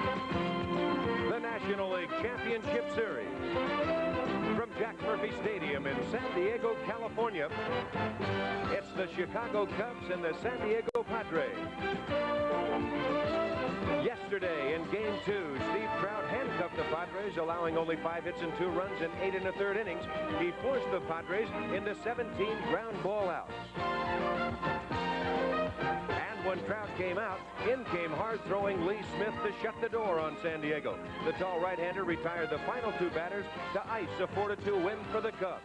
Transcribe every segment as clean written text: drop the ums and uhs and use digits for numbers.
The National League Championship Series. From Jack Murphy Stadium in San Diego, California, it's the Chicago Cubs and the San Diego Padres. Yesterday in Game 2, Steve Trout handcuffed the Padres, allowing only 5 hits and 2 runs in 8 1/3 innings. He forced the Padres into 17 ground ball outs. And when Trout came out, in came hard-throwing Lee Smith to shut the door on San Diego. The tall right-hander retired the final 2 batters to ice a 4-2 win for the Cubs.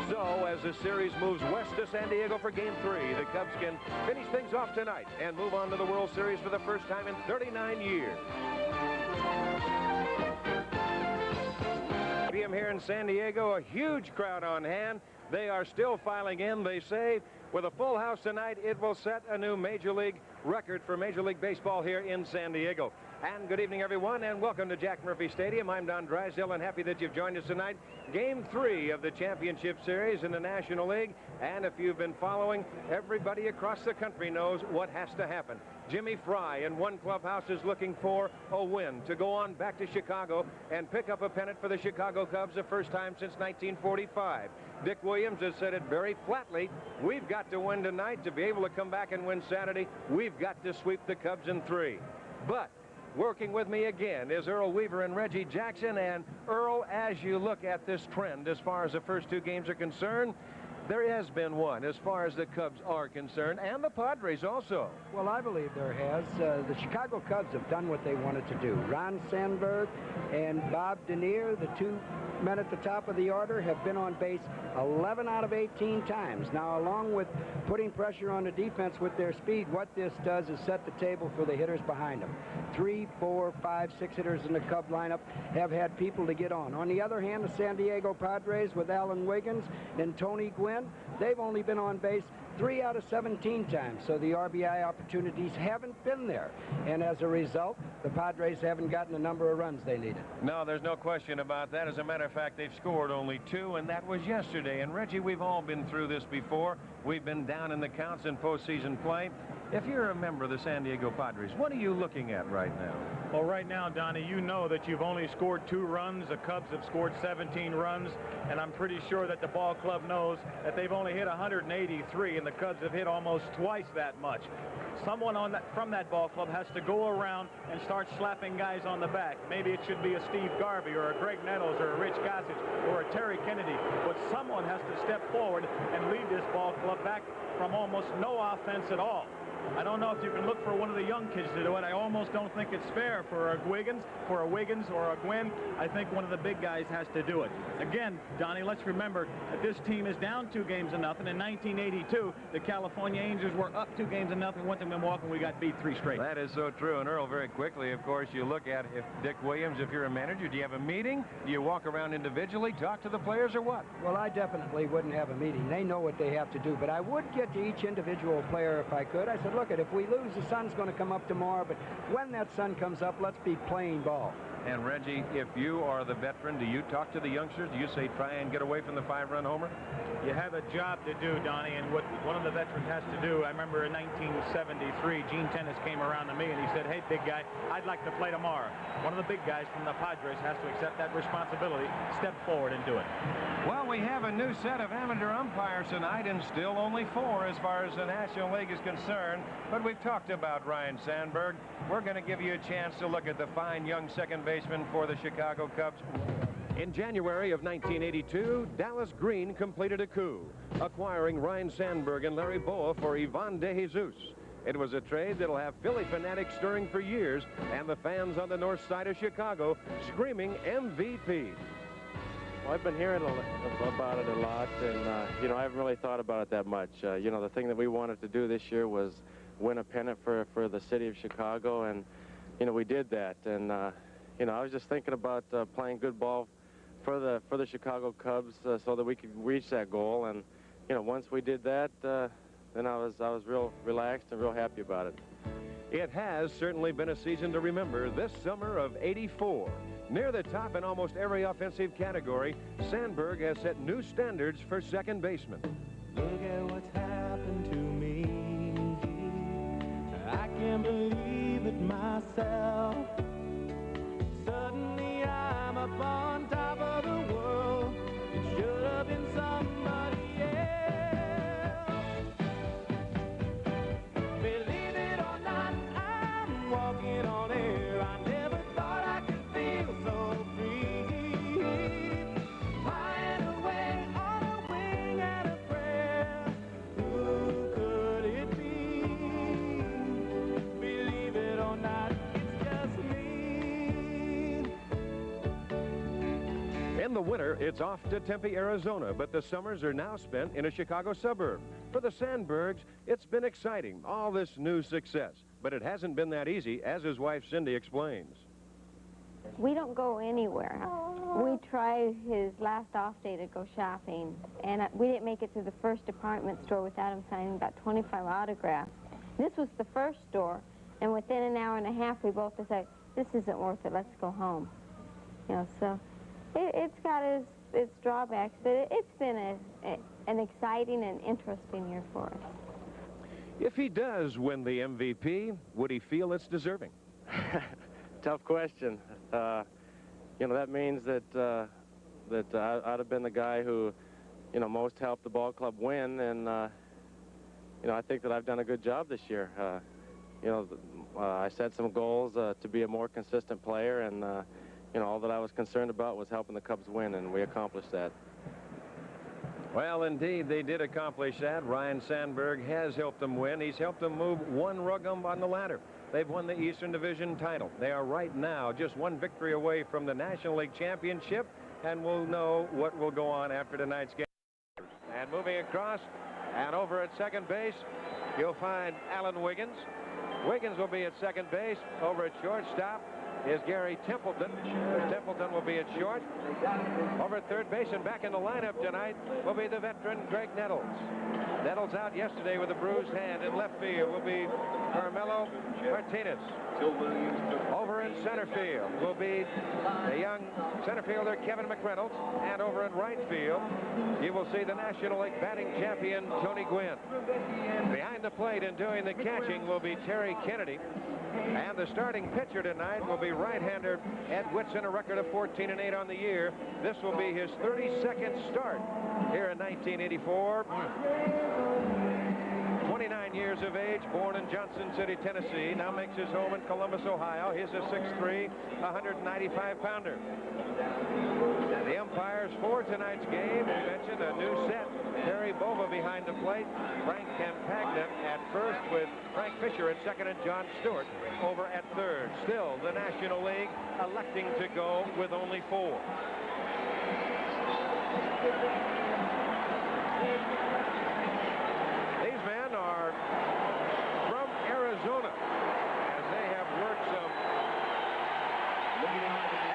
So, as the series moves west to San Diego for Game 3, the Cubs can finish things off tonight and move on to the World Series for the first time in 39 years. Stadium here in San Diego, a huge crowd on hand. They are still filing in, they say. With a full house tonight, it will set a new Major League record for Major League Baseball here in San Diego. And good evening, everyone, and welcome to Jack Murphy Stadium. I'm Don Drysdale, and happy that you've joined us tonight. Game 3 of the championship series in the National League. And if you've been following, everybody across the country knows what has to happen. Jimmy Fry in one clubhouse is looking for a win to go on back to Chicago and pick up a pennant for the Chicago Cubs the first time since 1945. Dick Williams has said it very flatly. We've got to win tonight to be able to come back and win Saturday. We've got to sweep the Cubs in 3. But working with me again is Earl Weaver and Reggie Jackson. And Earl, as you look at this trend as far as the first 2 games are concerned, there has been one as far as the Cubs are concerned, and the Padres also. Well, I believe there has. The Chicago Cubs have done what they wanted to do. Ron Sandberg and Bob Denier, the 2 men at the top of the order, have been on base 11 out of 18 times. Now, along with putting pressure on the defense with their speed, what this does is set the table for the hitters behind them. 3, 4, 5, 6 hitters in the Cub lineup have had people to get on. On the other hand, the San Diego Padres with Alan Wiggins and Tony Gwynn, they've only been on base 3 out of 17 times, so the RBI opportunities haven't been there. And as a result, the Padres haven't gotten the number of runs they needed. No, there's no question about that. As a matter of fact, they've scored only 2, and that was yesterday. And Reggie, we've all been through this before. We've been down in the counts in postseason play. If you're a member of the San Diego Padres, what are you looking at right now? Well, right now, Donnie, you know that you've only scored 2 runs. The Cubs have scored 17 runs, and I'm pretty sure that the ball club knows that they've only hit 183, and the Cubs have hit almost twice that much. Someone from that ball club has to go around and start slapping guys on the back. Maybe it should be a Steve Garvey or a Greg Nettles or a Rich Gossage or a Terry Kennedy, but someone has to step forward and lead this ball club back from almost no offense at all. I don't know if you can look for one of the young kids to do it. I almost don't think it's fair for a Wiggins or a Gwynn. I think one of the big guys has to do it. Again, Donnie, let's remember that this team is down 2 games to nothing. In 1982, the California Angels were up 2 games to nothing, went to Milwaukee, and we got beat 3 straight. That is so true. And Earl, very quickly, of course, you look at if Dick Williams, if you're a manager, do you have a meeting? Do you walk around individually, talk to the players, or what? Well, I definitely wouldn't have a meeting. They know what they have to do. But I would get to each individual player if I could. I said, look, if we lose, the sun's going to come up tomorrow, but when that sun comes up, let's be playing ball. And Reggie, if you are the veteran, do you talk to the youngsters? Do you say try and get away from the 5-run homer? You have a job to do, Donnie, and what one of the veterans has to do. I remember in 1973, Gene Tennis came around to me and he said, hey, big guy, I'd like to play tomorrow. One of the big guys from the Padres has to accept that responsibility, step forward and do it. Well, we have a new set of amateur umpires tonight, and still only 4 as far as the National League is concerned. But we've talked about Ryan Sandberg. We're going to give you a chance to look at the fine young second baseman for the Chicago Cubs. In January of 1982, Dallas Green completed a coup, acquiring Ryan Sandberg and Larry Boa for Ivan De Jesus. It was a trade that'll have Philly fanatics stirring for years, and the fans on the north side of Chicago screaming MVP. Well, I've been hearing about it a lot, and, you know, I haven't really thought about it that much. You know, the thing that we wanted to do this year was win a pennant for the city of Chicago, and, you know, we did that. And, you know, I was just thinking about playing good ball for the Chicago Cubs so that we could reach that goal. And, you know, once we did that, then I was real relaxed and real happy about it. It has certainly been a season to remember this summer of '84. Near the top in almost every offensive category, Sandberg has set new standards for second baseman. Look at what's happened to me. I can myself. Suddenly I'm up on top of the world. It should have been somebody else. Believe it or not, I'm walking on air. I never thought I could feel so free. Flying away on a wing and a prayer. Who could it be? Believe it or not, it's just me. In the winter, it's off to Tempe, Arizona, but the summers are now spent in a Chicago suburb. For the Sandbergs, it's been exciting, all this new success. But it hasn't been that easy, as his wife Cindy explains. We don't go anywhere. We tried his last off day to go shopping, and we didn't make it to the first department store without him signing about 25 autographs. This was the first store, and within an hour and a half, we both decided, this isn't worth it, let's go home. You know, so it's got its drawbacks, but it's been an exciting and interesting year for us. If he does win the MVP, would he feel it's deserving? Tough question. You know, that means that I'd have been the guy who, you know, most helped the ball club win, and you know, I think that I've done a good job this year. You know, I set some goals to be a more consistent player, and you know, all that I was concerned about was helping the Cubs win, and we accomplished that. Well, indeed, they did accomplish that. Ryne Sandberg has helped them win. He's helped them move one rung up on the ladder. They've won the Eastern Division title. They are right now just one victory away from the National League Championship, and we'll know what will go on after tonight's game. And moving across and over at second base, you'll find Alan Wiggins. Wiggins will be at second base. Over at shortstop is Gary Templeton. Templeton will be at short. Over at third base and back in the lineup tonight will be the veteran Greg Nettles. Nettles out yesterday with a bruised hand. In left field will be Carmelo Martinez. Over in center field will be the young center fielder Kevin McReynolds. And over in right field, you will see the National League batting champion Tony Gwynn. Behind the plate and doing the catching will be Terry Kennedy. And the starting pitcher tonight will be right-hander Ed Whitson, a record of 14-8 on the year. This will be his 32nd start here in 1984. 29 years of age, born in Johnson City, Tennessee, now makes his home in Columbus, Ohio. He's a 6'3", 195-pounder. The umpires for tonight's game, we mentioned a new set. Terry Bova behind the plate, Frank Campagna at first with Frank Fisher at second and John Stewart over at third. Still, the National League electing to go with only 4. These men are from Arizona, as they have worked some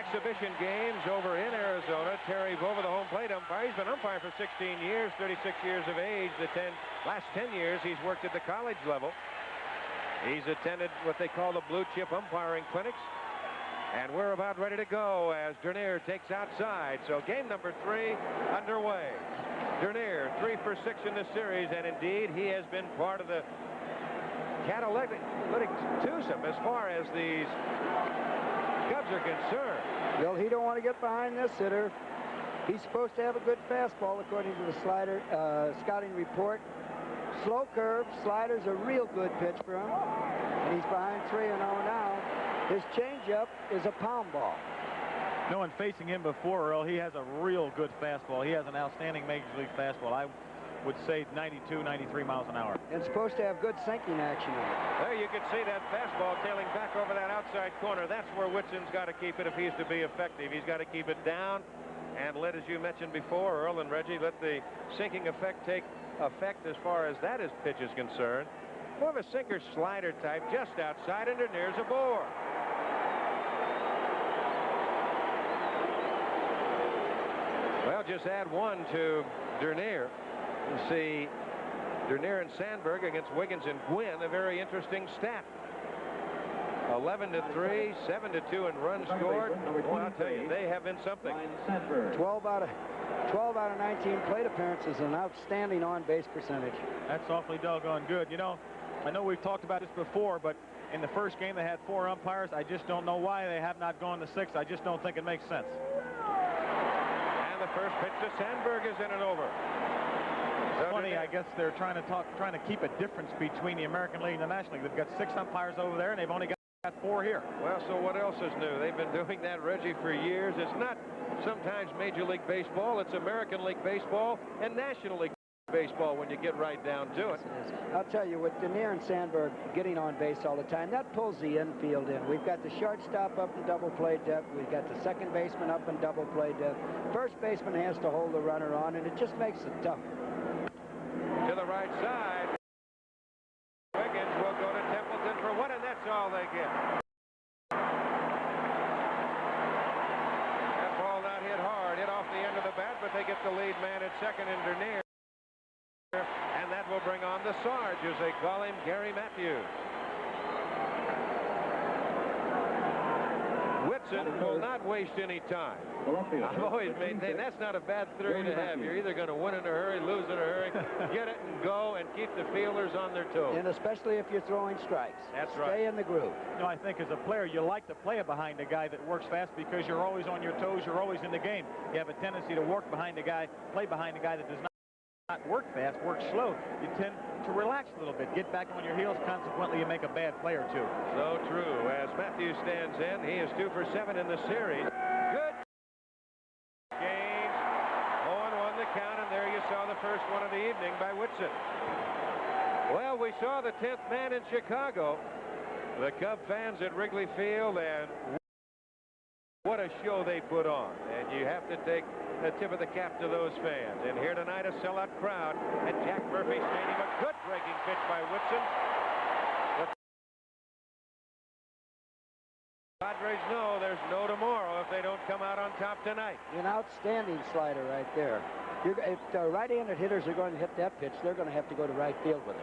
exhibition games over in Arizona. Terry Bova, the home plate umpire. He's been umpiring for 16 years, 36 years of age. The last 10 years he's worked at the college level. He's attended what they call the blue chip umpiring clinics. And we're about ready to go as Dernier takes outside. So game number 3 underway. Dernier 3 for 6 in the series, and indeed he has been part of the catalytic twosome as far as these Cubs are concerned. Well, he don't want to get behind this hitter. He's supposed to have a good fastball according to the scouting report. Slow curve, slider's a real good pitch for him. And he's behind 3-0 now. His changeup is a pound ball. No one facing him before, Earl, he has a real good fastball. He has an outstanding Major League fastball. I would say 92, 93 miles an hour. And supposed to have good sinking action on it. There you can see that fastball tailing back over that outside corner. That's where Whitson's got to keep it if he's to be effective. He's got to keep it down and let, as you mentioned before, Earl and Reggie, let the sinking effect take effect as far as that pitch is concerned. More of a sinker slider type just outside, and Dernier's a bore. Well, just add 1 to Dernier. You see Dernier and Sandberg against Wiggins and Gwynn, a very interesting stat. 11-3, 7-2 in runs scored. Boy, I'll tell you, they have been something. 12 out of 19 plate appearances, an outstanding on-base percentage. That's awfully doggone good. You know, I know we've talked about this before, but in the first game they had 4 umpires. I just don't know why they have not gone to 6. I just don't think it makes sense. And the first pitch to Sandberg is in and over. So Funny, I guess they're trying to keep a difference between the American League and the National League. They've got 6 umpires over there, and they've only got 4 here. Well, so what else is new? They've been doing that, Reggie, for years. It's not sometimes Major League Baseball. It's American League Baseball and National League Baseball when you get right down to it. I'll tell you, with Denier and Sandberg getting on base all the time, that pulls the infield in. We've got the shortstop up in double play depth. We've got the second baseman up in double play depth. First baseman has to hold the runner on, and it just makes it tough. To the right side. Wiggins will go to Templeton for 1, and that's all they get. That ball not hit hard, hit off the end of the bat, but they get the lead man at second in Dernier. And that will bring on the Sarge, as they call him, Gary Matthews. Whitson will not waste any time. I've always maintained that's not a bad theory to have. You're either going to win in a hurry, lose in a hurry, get it and go, and keep the fielders on their toes. And especially if you're throwing strikes. That's right. Stay in the groove. You know, I think as a player, you like to play behind a guy that works fast because you're always on your toes. You're always in the game. You have a tendency to work behind a guy, play behind a guy that does not work fast, work slow. You tend to relax a little bit, get back on your heels. Consequently, you make a bad play or two. So true. As Matthews stands in, he is 2 for 7 in the series. Good game. 0-1 the count, and there you saw the first one of the evening by Whitson. Well, we saw the 10th man in Chicago. The Cub fans at Wrigley Field, and what a show they put on. And you have to take a tip of the cap to those fans. And here tonight, a sellout crowd at Jack Murphy Stadium. A good breaking pitch by Whitson. The Padres know there's no tomorrow if they don't come out on top tonight. An outstanding slider right there. If the right-handed hitters are going to hit that pitch, they're going to have to go to right field with it.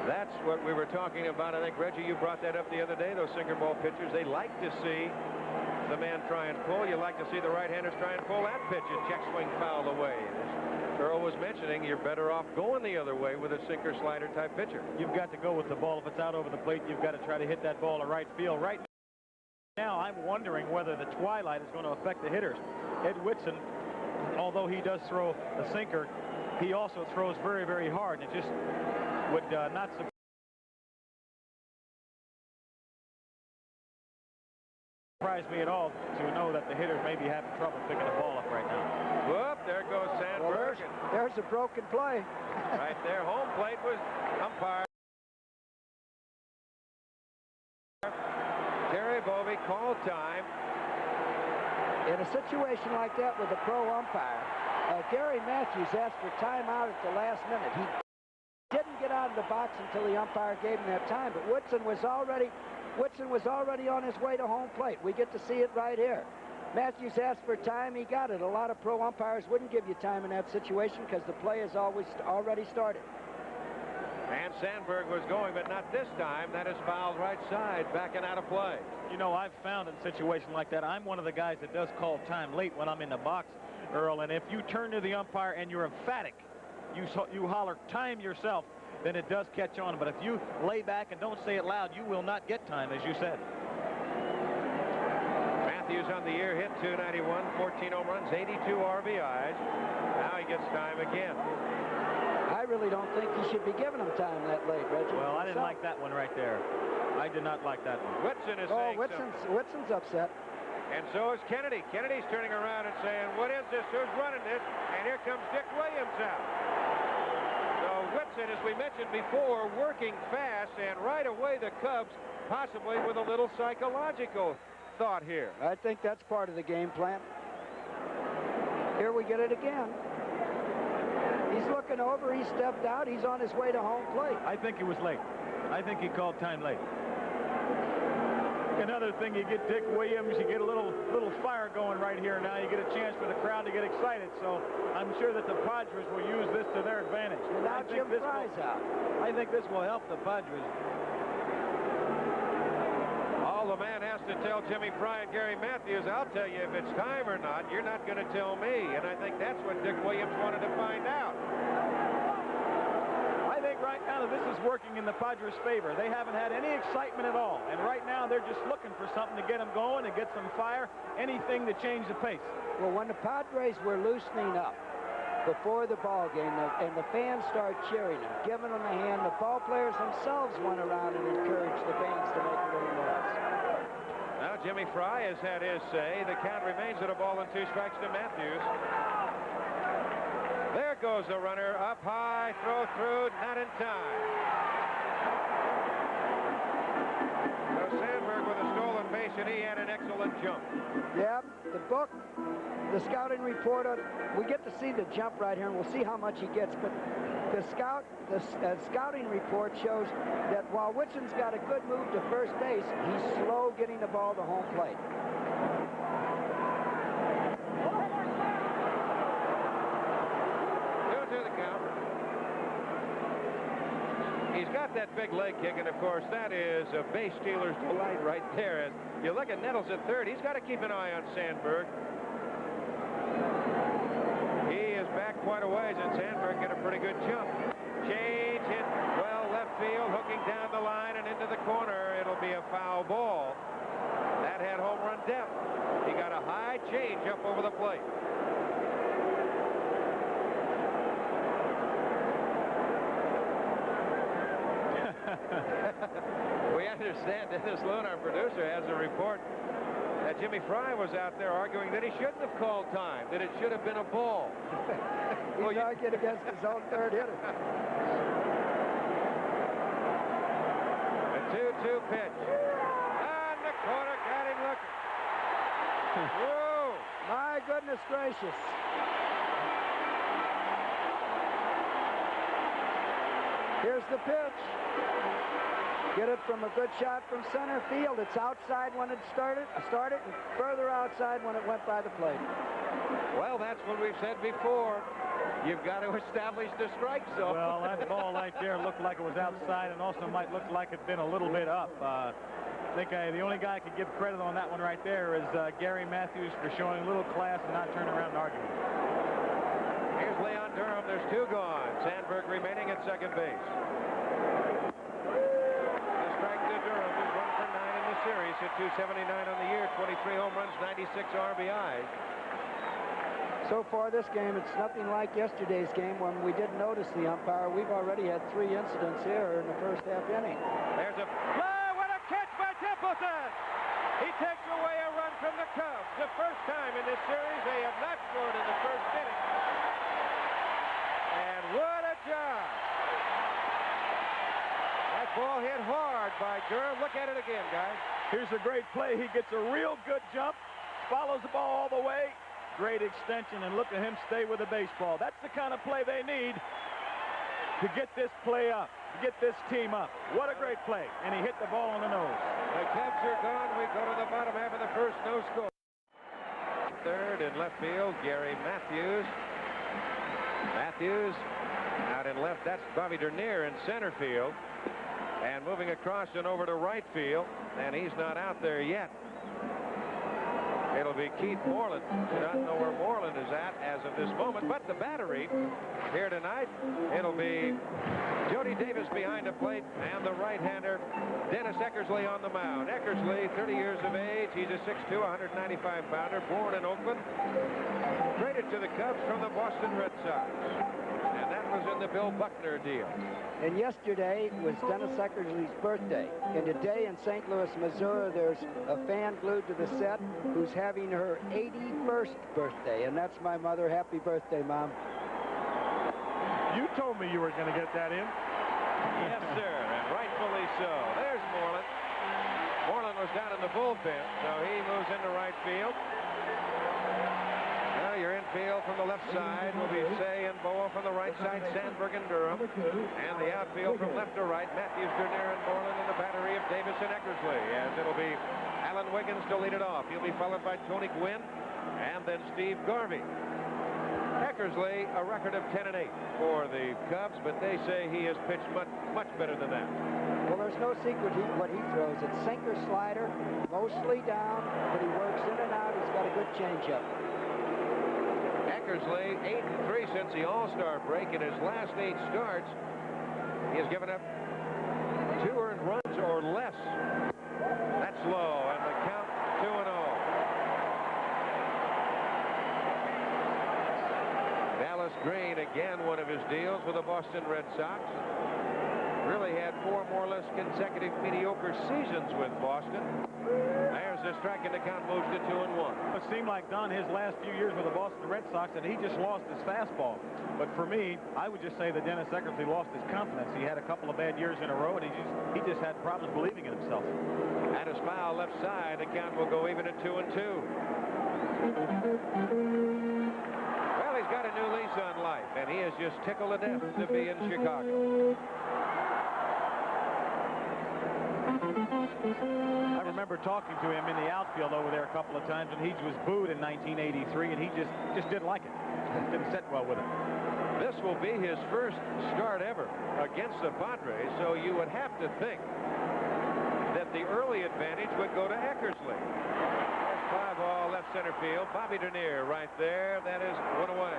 That's what we were talking about. I think, Reggie, you brought that up the other day. Those sinker ball pitchers, they like to see the man try and pull. You like to see the right-handers try and pull that pitch. A check swing foul away. As Earl was mentioning, you're better off going the other way with a sinker slider type pitcher. You've got to go with the ball. If it's out over the plate, you've got to try to hit that ball to right field. Right now, I'm wondering whether the twilight is going to affect the hitters. Ed Whitson, although he does throw a sinker, he also throws very, very hard. And it just would not surprise me at all to know that the hitters may be having trouble picking the ball up right now. Whoop, there goes Sandberg. Well, there's a broken play. Right there, home plate was umpire Terry Bovee called time. In a situation like that with a pro umpire, Gary Matthews asked for timeout at the last minute. He didn't get out of the box until the umpire gave him that time, but Whitson was already on his way to home plate. We get to see it right here. Matthews asked for time. He got it. A lot of pro umpires wouldn't give you time in that situation because the play has already started. And Sandberg was going, but not this time. That is fouled right side, backing out of play. You know, I've found in a situation like that, I'm one of the guys that does call time late when I'm in the box, Earl, and if you turn to the umpire and you're emphatic, you holler time yourself, then it does catch on. But if you lay back and don't say it loud, you will not get time, as you said. Matthews on the year hit .291, 14 home runs, 82 RBIs. Now he gets time again. I really don't think he should be giving him time that late, Reggie. Well, I didn't like that one right there. I did not like that one. Whitson is saying Whitson's upset. And so is Kennedy. Kennedy's turning around and saying, what is this? Who's running this? And here comes Dick Williams out. So Whitson, as we mentioned before, working fast, and right away the Cubs possibly with a little psychological thought here. I think that's part of the game plan. Here we get it again. He's looking over. He stepped out. He's on his way to home plate. I think he was late. I think he called time late. Another thing, you get Dick Williams, you get a little fire going right here now. You get a chance for the crowd to get excited. So I'm sure that the Padres will use this to their advantage. And now Jim Fry's out. I think this will help the Padres. All the man has to tell Jimmy Fry and Gary Matthews, I'll tell you if it's time or not. You're not going to tell me. And I think that's what Dick Williams wanted to find out. I think right kind of this is working in the Padres' favor. They haven't had any excitement at all, and right now they're just looking for something to get them going and get some fire, anything to change the pace. Well, when the Padres were loosening up before the ball game, and the fans start cheering them, giving them a hand, the ball players themselves went around and encouraged the fans to make a little noise. Now Jimmy Fry has had his say. The count remains at a ball and 2 strikes to Matthews. There goes the runner, up high, throw through, not in time. So Sandberg with a stolen base, and he had an excellent jump. Yep, the book, the scouting report, we get to see the jump right here, and we'll see how much he gets, but the scouting report shows that while Whitson's got a good move to first base, he's slow getting the ball to home plate. He's got that big leg kick, and of course that is a base stealer's delight right there. As you look at Nettles at third, he's got to keep an eye on Sandberg. He is back quite a ways, and Sandberg get a pretty good jump. Change hit well left field, hooking down the line and into the corner. It'll be a foul ball. That had home run depth. He got a high change up over the plate. We understand Dennis Loon, our producer, has a report that Jimmy Fry was out there arguing that he shouldn't have called time, that it should have been a ball. He's arguing against his own third hitter. A 2-2 pitch. On the corner, got him looking. Whoa! My goodness gracious. Here's the pitch. Get it from a good shot from center field. It's outside when it started, and further outside when it went by the plate. Well, that's what we've said before. You've got to establish the strike zone. Well, that ball right there looked like it was outside and also might look like it'd been a little bit up. I think the only guy I could give credit on that one right there is Gary Matthews for showing a little class and not turning around and arguing. Here's Leon Durham. There's 2 gone. Sandberg remaining at second base. A strike to Durham, who's 1 for 9 in the series, hit 279 on the year, 23 home runs, 96 RBIs. So far this game, it's nothing like yesterday's game when we didn't notice the umpire. We've already had 3 incidents here in the first half inning. There's a fly. What a catch by Templeton! He takes away a run from the Cubs. The first time in this series they have not scored in the first inning. And what a job! That ball hit hard by Durham. Look at it again, guys. Here's a great play. He gets a real good jump, follows the ball all the way. Great extension, and look at him stay with the baseball. That's the kind of play they need to get this play up, to get this team up. What a great play. And he hit the ball on the nose. The Cubs are gone. We go to the bottom half of the first, no score. Third in left field, Gary Matthews. Matthews out in left. That's Bobby Dernier in center field. And moving across and over to right field. And he's not out there yet. It'll be Keith Moreland. Do not know where Moreland is at as of this moment, but the battery here tonight, it'll be Jody Davis behind the plate and the right-hander Dennis Eckersley on the mound. Eckersley, 30 years of age. He's a 6'2", 195-pounder, born in Oakland. Traded to the Cubs from the Boston Red Sox. And that was in the Bill Buckner deal. And yesterday was Dennis Eckersley's birthday. And today in St. Louis, Missouri, there's a fan glued to the set who's having her 81st birthday. And that's my mother. Happy birthday, Mom. You told me you were going to get that in. Yes, sir, and rightfully so. There's Moreland. Moreland was down in the bullpen, so he moves into right field. Now your infield from the left side will be Say and Boa. From the right side, Sandberg and Durham. And the outfield from left to right, Matthews, Dernier, and Moreland, and the battery of Davis and Eckersley. As it'll be Alan Wiggins to lead it off. He'll be followed by Tony Gwynn and then Steve Garvey. Eckersley, a record of 10-8 for the Cubs, but they say he has pitched much better than that. Well, there's no secret what he throws. It's sinker, slider, mostly down, but he works in and out. He's got a good changeup. Eckersley, 8-3 since the All-Star break. In his last 8 starts, He has given up 2 earned runs or less. That's low, and the count 2-0. Dallas Green, again, one of his deals with the Boston Red Sox. Really had 4 more or less consecutive mediocre seasons with Boston. There's a strike, and the count moves to 2-1. It seemed like, Don, his last few years with the Boston Red Sox, that he just lost his fastball. But for me, I would just say that Dennis Eckersley lost his confidence. He had a couple of bad years in a row, and he just had problems believing in himself. And a foul left side. The count will go even at 2-2. Well, he's got a new lease on life, and he is just tickled to death to be in Chicago. I remember talking to him in the outfield over there a couple of times, and he was booed in 1983, and he just didn't like it. Didn't sit well with it. This will be his first start ever against the Padres, so you would have to think that the early advantage would go to Eckersley. There's fly ball left center field. Bobby Dernier right there. That is 1 away.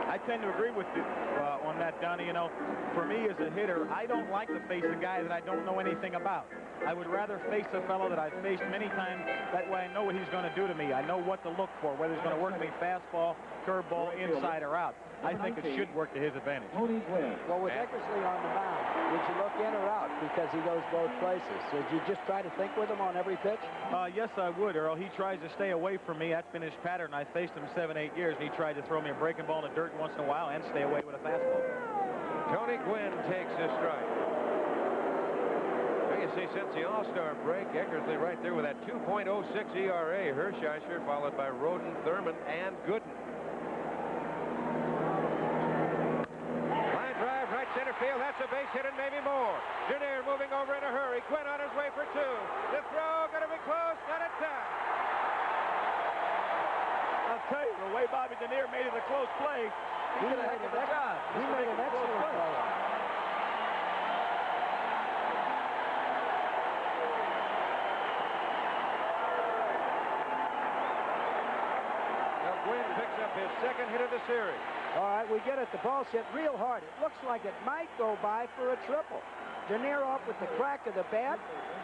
I tend to agree with you on that, Donnie. You know, for me as a hitter, I don't like to face a guy that I don't know anything about. I would rather face a fellow that I've faced many times. That way I know what he's going to do to me. I know what to look for, whether he's going to work me fastball, curveball, inside or out. I think it should work to his advantage. Well, with Eckersley on the mound, did you look in or out? Because he goes both places. Did you just try to think with him on every pitch? Yes, I would, Earl. He tries to stay away from me. That's been his pattern. I faced him 7-8 years, and he tried to throw me a breaking ball in the dirt once in a while and stay away with a fastball. Tony Gwynn takes his strike. Well, you see, since the All-Star break, Eckersley right there with that 2.06 ERA. Hershiser followed by Roden, Thurman, and Gooden. Line drive, right center field. That's a base hit and maybe more. Dernier moving over in a hurry. Gwynn on his way for 2. The throw going to be close, not a tie. I'll tell you, the way Bobby Dernier made it a close play, he did a heck of a job. He made an excellent play. Now Gwynn picks up his second hit of the series. All right, we get it. The ball's hit real hard. It looks like it might go by for a triple. Dernier off with the crack of the bat,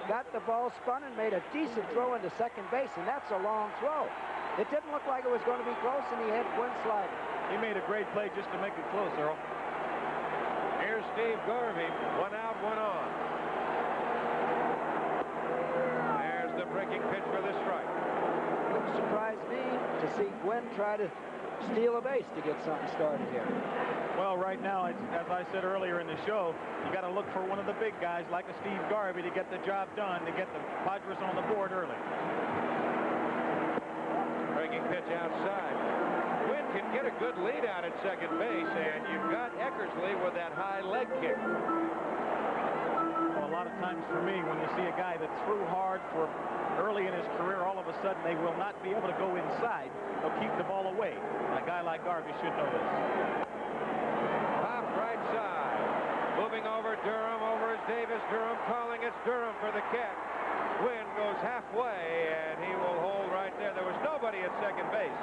got the ball spun and made a decent throw into second base, and that's a long throw. It didn't look like it was going to be close, and he had Gwynn sliding. He made a great play just to make it close, Earl. Here's Steve Garvey. 1 out, 1 on. There's the breaking pitch for the strike. Wouldn't surprise me to see Gwynn try to steal a base to get something started here. Well, right now, as I said earlier in the show, you got to look for one of the big guys like a Steve Garvey to get the job done, to get the Padres on the board early. Breaking pitch outside. Gwynn can get a good lead out at second base, and you've got Eckersley with that high leg kick. Well, a lot of times for me, when you see a guy that threw hard for early in his career, all of a sudden they will not be able to go inside. They'll keep the ball away. And a guy like Garvey should know this. Top right side. Moving over Durham. Over is Davis. Durham calling. It's Durham for the catch. Gwynn goes halfway, and he will hold right there. There was nobody at second base.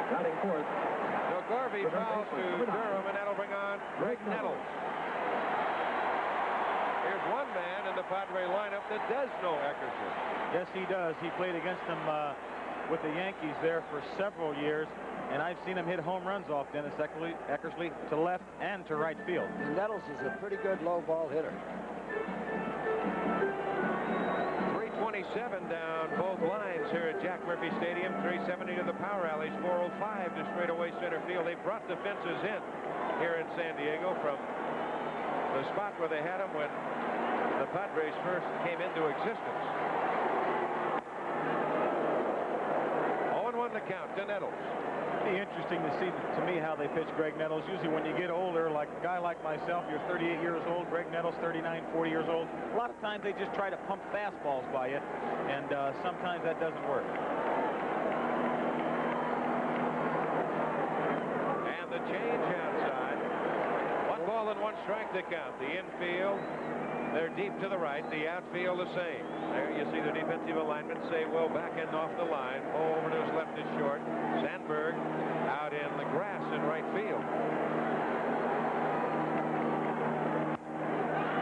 Batting fourth. So Garvey fouls to Durham, and that'll bring on Greg Nettles. Here's one man in the Padre lineup that does know Eckersley. Yes, he does. He played against him with the Yankees there for several years, and I've seen him hit home runs off Dennis Eckersley to left and to right field. And Nettles is a pretty good low ball hitter. 327 down both lines here at Jack Murphy Stadium. 370 to the power alleys. 405 to straightaway center field. They brought the fences in here in San Diego from the spot where they had them when the Padres first came into existence. 0-1 the count to Nettles. It'd be interesting to see, to me, how they pitch Greg Nettles. Usually when you get older, like a guy like myself, you're 38 years old, Greg Nettles 39, 40 years old. A lot of times they just try to pump fastballs by you, and sometimes that doesn't work. And the change outside. 1 ball and 1 strike to count. The infield They're deep to the right. The outfield the same. There you see the defensive alignment. Sewell back end off the line. Over to his left is short. Sandberg out in the grass in right field.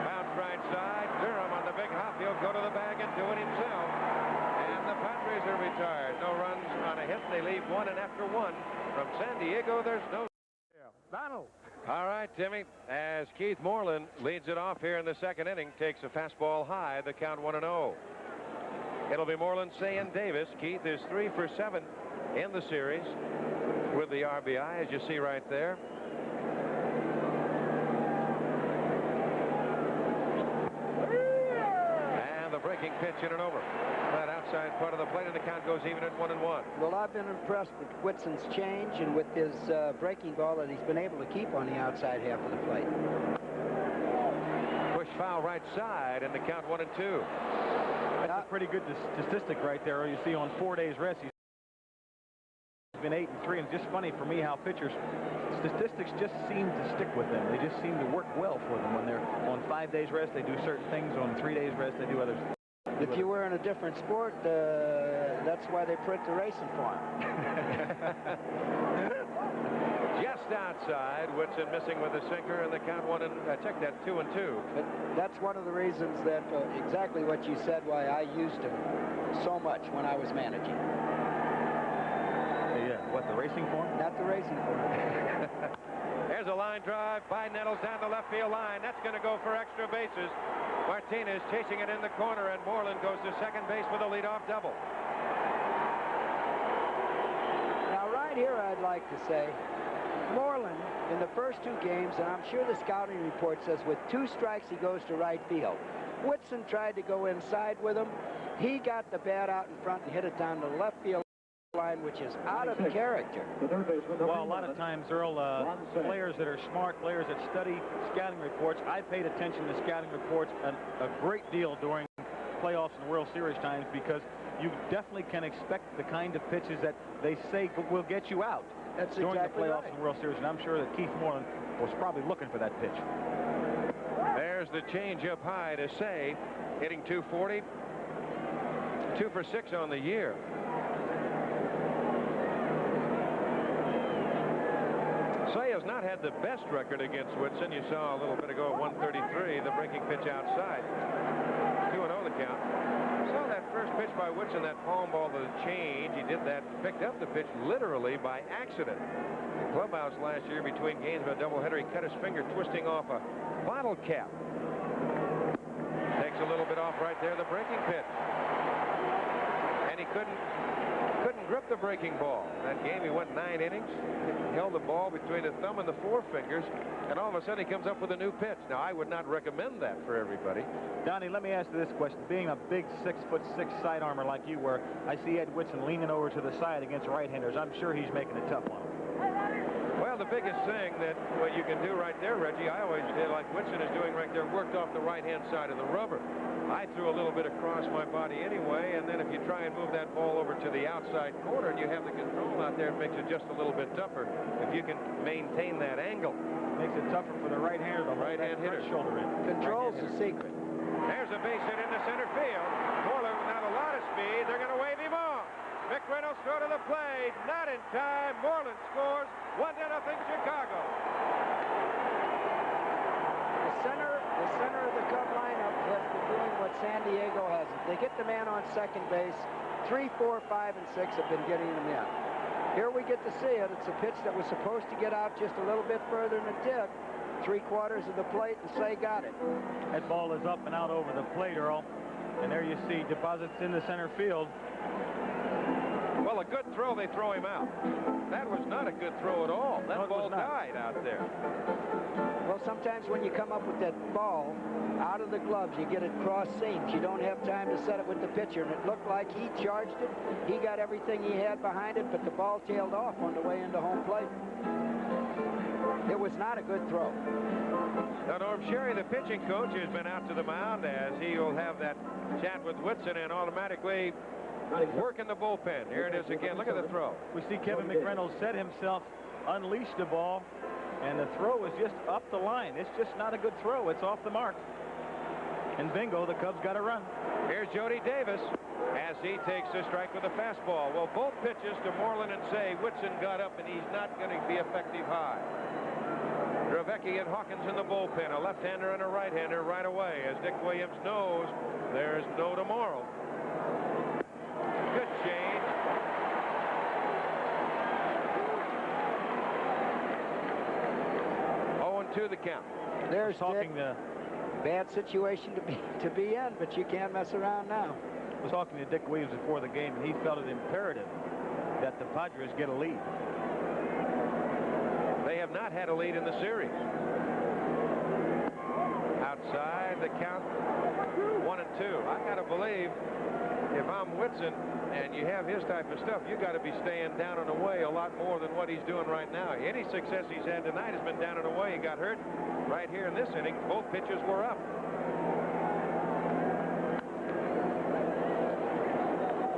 Bounce right side. Durham on the big hop. He'll go to the bag and do it himself. And the Padres are retired. No runs on a hit. They leave one, and after one from San Diego, there's no. Donald. All right, Timmy, as Keith Moreland leads it off here in the second inning, takes a fastball high, the count 1-0. It'll be Moreland, Say, and Davis. Keith is 3 for 7 in the series with the RBI, as you see right there. And the breaking pitch in and over. That outside part of the plate, and the count goes even at 1-1. Well, I've been impressed with Whitson's change and with his breaking ball that he's been able to keep on the outside half of the plate. Push foul right side, and the count 1-2. That's a pretty good statistic right there. You see on 4 days rest, he's been 8 and 3, and it's just funny for me how pitchers statistics just seem to stick with them. They just seem to work well for them. When they're on 5 days rest, they do certain things. On 3 days rest, they do others. If you were in a different sport, that's why they print the racing form. Just outside. Whitson missing with a sinker, and the count 2-2. But that's one of the reasons that exactly what you said, why I used him so much when I was managing. Yeah, what, the racing form? Not the racing form. There's a line drive by Nettles down the left field line. That's going to go for extra bases. Martinez chasing it in the corner, and Moreland goes to second base with a leadoff double. Now, right here, I'd like to say, Moreland, in the first 2 games, and I'm sure the scouting report says with 2 strikes, he goes to right field. Whitson tried to go inside with him. He got the bat out in front and hit it down the left field line, which is out of character. Well, a lot of times, Earl, players that are smart, players that study scouting reports, I paid attention to scouting reports a great deal during playoffs and World Series times, because you definitely can expect the kind of pitches that they say will get you out. That's during exactly the playoffs right. and World Series, and I'm sure that Keith Moreland was probably looking for that pitch. There's the change up high to Say, hitting 240, 2 for 6 on the year. Say has not had the best record against Whitson. You saw a little bit ago at 133, the breaking pitch outside. 2-0 the count. Saw that first pitch by Whitson, that palm ball to the change. He did that, picked up the pitch literally by accident. The clubhouse last year between games of a doubleheader, he cut his finger twisting off a bottle cap. Takes a little bit off right there, the breaking pitch. And he couldn't grip the breaking ball. That game he went 9 innings, held the ball between the thumb and the forefingers, and all of a sudden he comes up with a new pitch. Now, I would not recommend that for everybody. Donnie, let me ask you this question. Being a big 6'6" sidearmer like you were, I see Ed Whitson leaning over to the side against right-handers. I'm sure he's making it tough on him. Well, the biggest thing that what you can do right there, Reggie, I always did like Whitson is doing right there, worked off the right-hand side of the rubber. I threw a little bit across my body anyway, and then if you try and move that ball over to the outside corner and you have the control out there, it makes it just a little bit tougher if you can maintain that angle. Makes it tougher for the right-hander, the right-hand hitter. Shoulder in. Control's the secret. There's a base hit into center field. Moreland without a lot of speed. They're going to wave him off. Mick Reynolds throw to the plate. Not in time. Moreland scores. 1-0 Chicago. The center of the Cub lineup has been doing what San Diego hasn't. They get the man on second base. 3, 4, 5, and 6 have been getting him in. Here we get to see it. It's a pitch that was supposed to get out just a little bit further than it did. 3/4 of the plate, and Say got it. That ball is up and out over the plate, Earl. And there you see deposits in the center field. Well, a good throw, they throw him out. That was not a good throw at all. That ball died out there. Well, sometimes when you come up with that ball out of the gloves, you get it cross seams. You don't have time to set it with the pitcher, and it looked like he charged it. He got everything he had behind it, but the ball tailed off on the way into home plate. It was not a good throw. Now, Norm Sherry, the pitching coach, has been out to the mound as he will have that chat with Whitson and automatically work in the bullpen. Here it is again. Look at the throw. We see Kevin McReynolds set himself, unleash the ball, and the throw is just up the line. It's just not a good throw. It's off the mark. and bingo, the Cubs got a run. Here's Jody Davis as he takes a strike with a fastball. Well, both pitches to Moreland and Say. Whitson got up, and he's not going to be effective high. Dravecki and Hawkins in the bullpen, a left-hander and a right-hander right away. As Dick Williams knows, there's no tomorrow. Good change. To the count. There's talking the bad situation to be in, but you can't mess around now. I was talking to Dick Williams before the game, and he felt it imperative that the Padres get a lead. They have not had a lead in the series. Outside the count, 1-2. I gotta believe if I'm Whitson and you have his type of stuff, you got to be staying down and away a lot more than what he's doing right now. Any success he's had tonight has been down and away. He got hurt right here in this inning. Both pitches were up.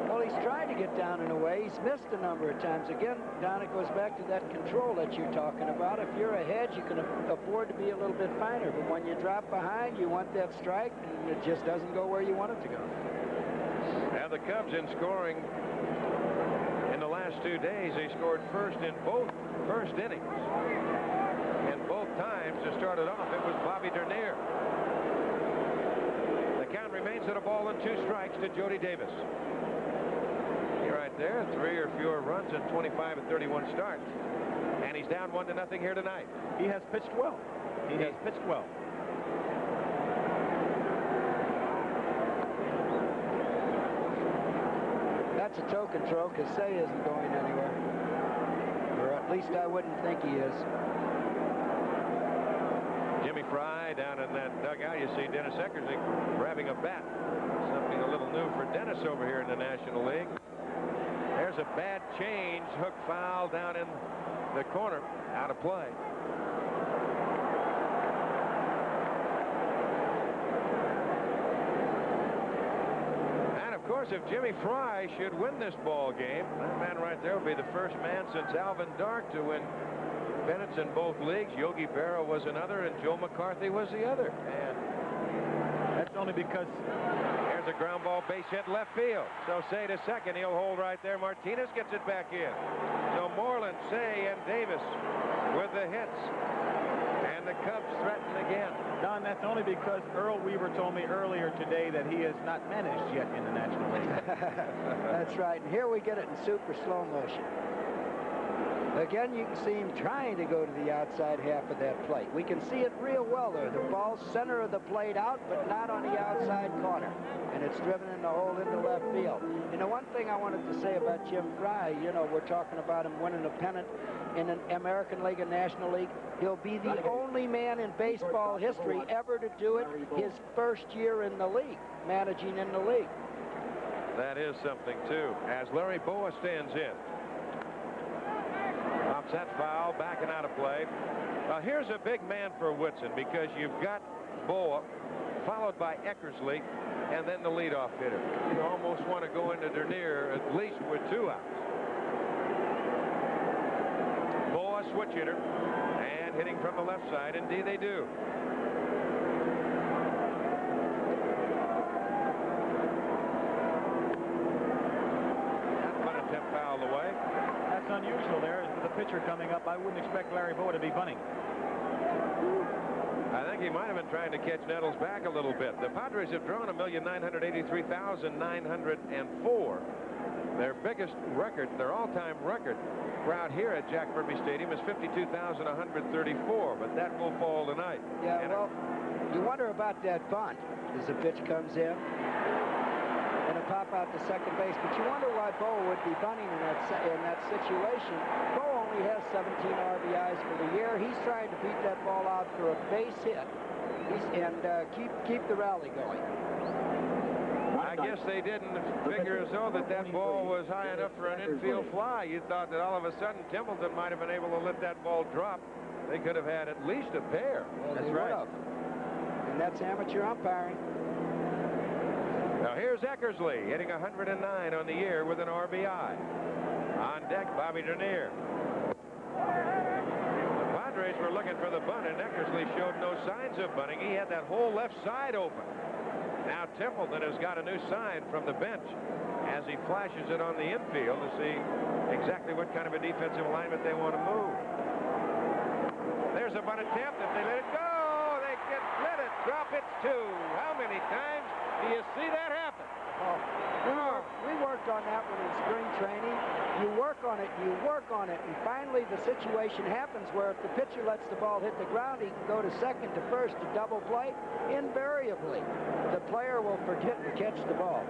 Well, he's tried to get down and away. He's missed a number of times. Again, Don, it goes back to that control that you're talking about. If you're ahead, you can afford to be a little bit finer. But when you drop behind, you want that strike, and it just doesn't go where you want it to go. And the Cubs in scoring in the last 2 days, they scored first in both first innings. And both times to start it off, it was Bobby Dernier. The count remains at 1-2 strikes to Jody Davis. He right there, 3 or fewer runs in 25 and 31 starts. And he's down 1-0 here tonight. He has pitched well. He has pitched well. That's a token throw because Say isn't going anywhere. Or at least I wouldn't think he is. Jimmy Fry down in that dugout. You see Dennis Eckersley grabbing a bat. Something a little new for Dennis over here in the National League. There's a bad change. Hook foul down in the corner. Out of play. Of course, if Jimmy Fry should win this ball game, that man right there will be the first man since Alvin Dark to win pennants in both leagues. Yogi Berra was another, and Joe McCarthy was the other. And that's only because here's a ground ball, base hit left field. So Say to second, he'll hold right there. Martinez gets it back in. So Moreland, Say, and Davis with the hits. And the Cubs threaten again. Don, that's only because Earl Weaver told me earlier today that he has not managed yet in the National League. That's right. And here we get it in super slow motion. Again, you can see him trying to go to the outside half of that plate. We can see it real well there. The ball's center of the plate out, but not on the outside corner. And it's driven in the hole into left field. You know, one thing I wanted to say about Jim Fry, you know, we're talking about him winning a pennant in an American League and National League. He'll be the only man in baseball history ever to do it his first year in the league, managing in the league. That is something, too, as Larry Boa stands in. Pops that foul, back and out of play. Here's a big man for Whitson because you've got Boa, followed by Eckersley, and then the leadoff hitter. You almost want to go into Dernier at least with 2 outs. Boa, switch hitter, and hitting from the left side. Indeed, they do. Foul away. That's unusual there. With the pitcher coming up, I wouldn't expect Larry Boa to be bunting. I think he might have been trying to catch Nettles back a little bit. The Padres have drawn 1,983,904. Their biggest record, their all-time record crowd here at Jack Kirby Stadium is 52,134, but that will fall tonight. Yeah, and well, you wonder about that bunt as the pitch comes in. And a pop out to second base, but you wonder why Bo would be bunting in that situation. Bo only has 17 RBIs for the year. He's trying to beat that ball out for a base hit and keep the rally going. I guess they didn't figure as though that ball was high enough for an infield fly. You thought that all of a sudden Templeton might have been able to let that ball drop. They could have had at least a pair. Well, that's right. And that's amateur umpiring. Now here's Eckersley hitting 109 on the year with an RBI. On deck, Bobby Dernier. The Padres were looking for the bunt, and Eckersley showed no signs of bunting. He had that whole left side open. Now Templeton has got a new sign from the bench as he flashes it on the infield to see exactly what kind of a defensive alignment they want to move. There's a bunt attempt. If they let it go, they can let it drop. It's 2. How many times do you see that happen? We worked on that one in spring training. You work on it, and finally the situation happens where if the pitcher lets the ball hit the ground, he can go to second, to first, to double play. Invariably, the player will forget to catch the ball.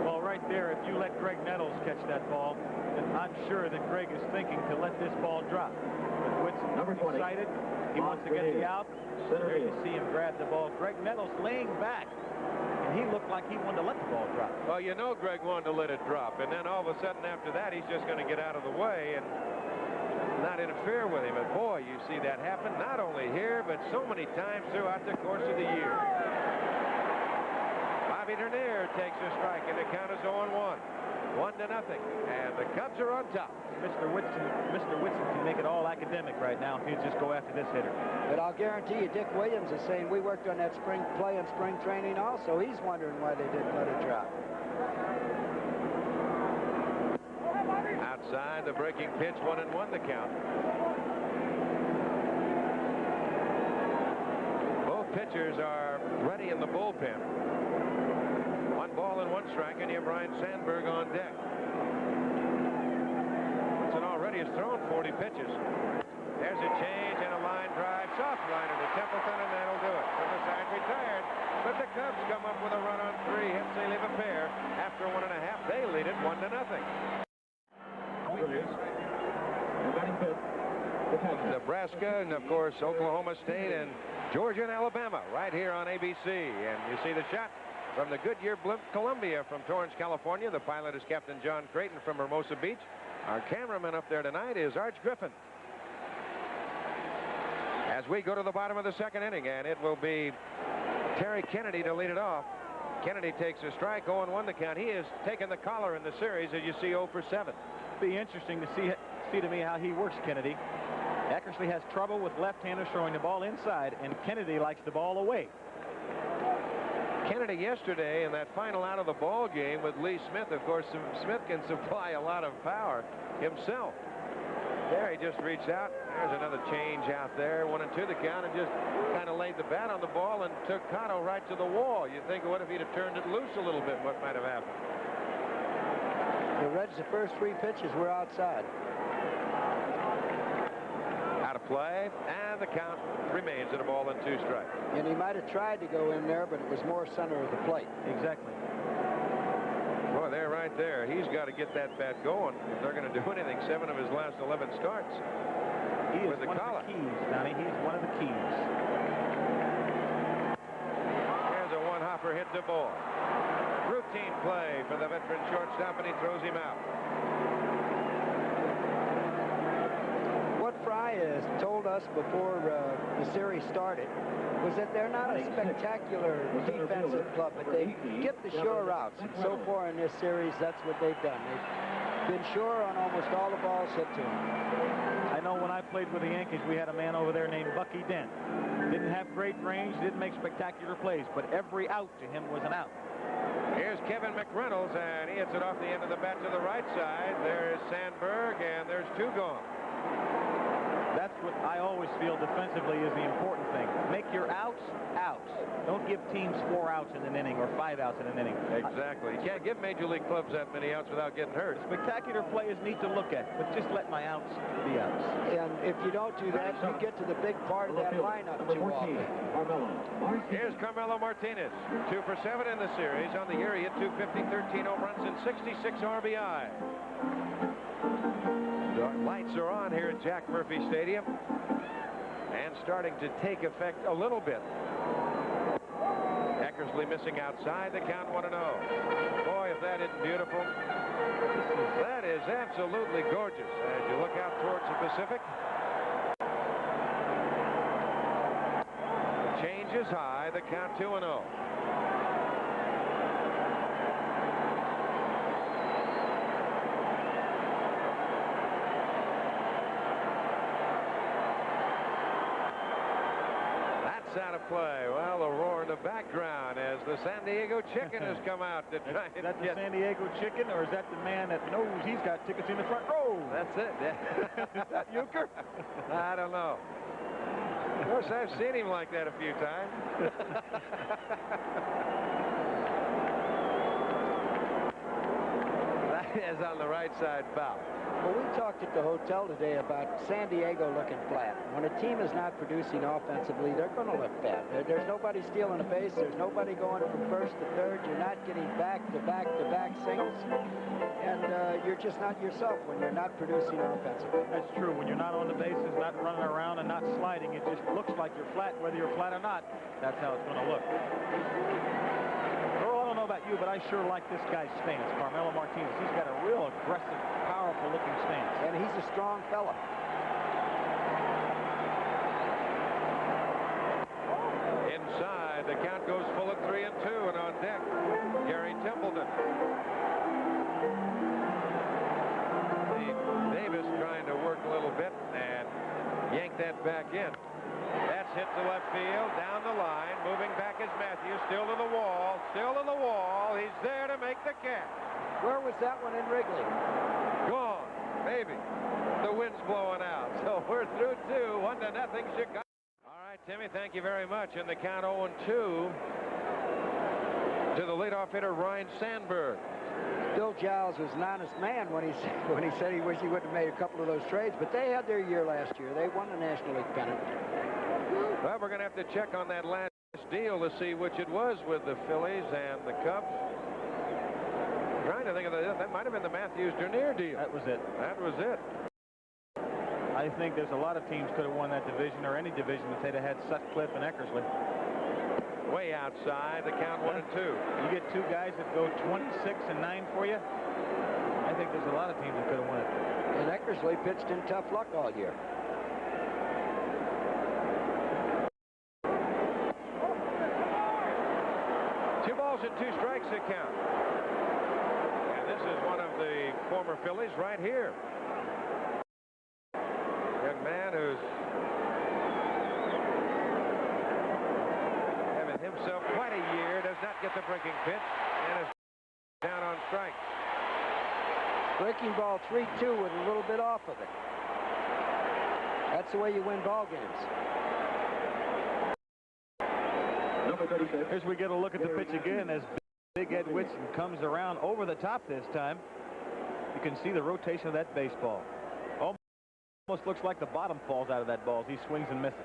Well, right there, if you let Greg Nettles catch that ball, then I'm sure that Greg is thinking to let this ball drop. But Whitson is excited. He wants to get the out. There you see him grab the ball. Greg Nettles laying back. And he looked like he wanted to let the ball drop. Well, you know Greg wanted to let it drop, and then all of a sudden after that he's just going to get out of the way and not interfere with him. And boy, you see that happen not only here but so many times throughout the course of the year. Bobby Dernier takes a strike, and the count is 0-1. 1-0, and the Cubs are on top. Mr. Whitson can make it all academic right now if you just go after this hitter. But I'll guarantee you, Dick Williams is saying we worked on that spring play and spring training also. He's wondering why they didn't let it drop. Outside, the breaking pitch, 1-1 the count. Both pitchers are ready in the bullpen. 1 ball and 1 strike, and you have Brian Sandberg on deck. Already has thrown 40 pitches. There's a change and a line drive, soft liner to Templeton, and that'll do it. From the side, retired. But the Cubs come up with a run on 3 hits. They leave a pair. After 1.5, they lead it 1-0. Nebraska and of course Oklahoma State and Georgia and Alabama right here on ABC. And you see the shot from the Goodyear blimp Columbia from Torrance, California. The pilot is Captain John Creighton from Hermosa Beach. Our cameraman up there tonight is Arch Griffin. As we go to the bottom of the 2nd inning, and it will be Terry Kennedy to lead it off. Kennedy takes a strike, 0-1 the count. He has taken the collar in the series, as you see, 0 for 7. Be interesting to see to me how he works Kennedy. Eckersley has trouble with left-handers throwing the ball inside, and Kennedy likes the ball away. Kennedy yesterday in that final out of the ball game with Lee Smith. Of course, Smith can supply a lot of power himself. There he just reached out. There's another change out there. 1-2 the count, and just kind of laid the bat on the ball and took Cotto right to the wall. You think, what if he'd have turned it loose a little bit? What might have happened? The Reds, the first 3 pitches were outside. Out of play, and the count remains at a 1-2 strike. And he might have tried to go in there, but it was more center of the plate. Exactly. Boy, they're right there. He's got to get that bat going if they're going to do anything. 7 of his last 11 starts. He is with the one collar. of the keys, Donnie. He's one of the keys. There's a one-hopper hit to ball. Routine play for the veteran shortstop, and he throws him out. What Fry has told us before the series started was that they're not a spectacular defensive club, but they get the sure outs. And so far in this series, that's what they've done. They've been sure on almost all the balls hit to them. I know when I played with the Yankees, we had a man over there named Bucky Dent. Didn't have great range, didn't make spectacular plays, but every out to him was an out. Here's Kevin McReynolds, and he hits it off the end of the bat to the right side. There's Sandberg, and there's 2 gone. That's what I always feel defensively is the important thing. Make your outs, outs. Don't give teams 4 outs in an inning or 5 outs in an inning. Exactly. You can't give Major League clubs that many outs without getting hurt. Spectacular play is neat to look at, but just let my outs be outs. And if you don't do that, you get to the big part of that lineup too often. Here's Carmelo Martinez. 2 for 7 in the series. On the year, he hit 250, 13 home runs, and 66 RBI. The lights are on here at Jack Murphy Stadium and starting to take effect a little bit. Eckersley missing outside, the count 1-0. Boy, if that isn't beautiful. That is absolutely gorgeous as you look out towards the Pacific. Change is high, the count 2-0. That's out of play. Well, the roar in the background as the San Diego Chicken has come out to try Is that the get... San Diego Chicken, or is that the man that knows he's got tickets in the front row? That's it. Is that Euchre? I don't know. Of course, I've seen him like that a few times. That is on the right side foul. Well, we talked at the hotel today about San Diego looking flat. When a team is not producing offensively, they're going to look bad. There's nobody stealing a base. There's nobody going from first to third. You're not getting back-to-back-to-back singles. And you're just not yourself when you're not producing offensively. That's true. When you're not on the bases, not running around, and not sliding, it just looks like you're flat, whether you're flat or not. That's how it's going to look. Earl, I don't know about you, but I sure like this guy's stance, Carmelo Martinez. He's got a real aggressive, powerful-looking stance. And he's a strong fella. Inside, the count goes full at 3-2, and on deck, Gary Templeton. Davis trying to work a little bit and yank that back in. That's hit to left field, down the line, moving back is Matthews, still to the wall, He's there to make the catch. Where was that one in Wrigley? Gone, maybe. The wind's blowing out, so we're through 2, 1-0 Chicago. All right, Timmy, thank you very much. And the count 0-2 to the leadoff hitter, Ryne Sandberg. Bill Giles was an honest man when he said he wished he would have made a couple of those trades, but they had their year last year. They won the National League pennant. Well, we're going to have to check on that last deal to see which it was with the Phillies and the Cubs. I'm trying to think of that might have been the Matthews-Dernier deal. That was it. That was it. I think there's a lot of teams could have won that division, or any division, if they'd have had Sutcliffe and Eckersley. Way outside, the count 1-2. You get two guys that go 26-9 for you. I think there's a lot of teams that could have won it. And Eckersley pitched in tough luck all year. Two balls and 2 strikes to count. And this is one of the former Phillies right here. Young man who's having himself quite a year, does not get the breaking pitch, and is down on strikes. Breaking ball 3-2 with a little bit off of it. That's the way you win ball games. As we get a look at the pitch again, as Big Ed Whitson comes around over the top this time, you can see the rotation of that baseball. Almost looks like the bottom falls out of that ball as he swings and misses.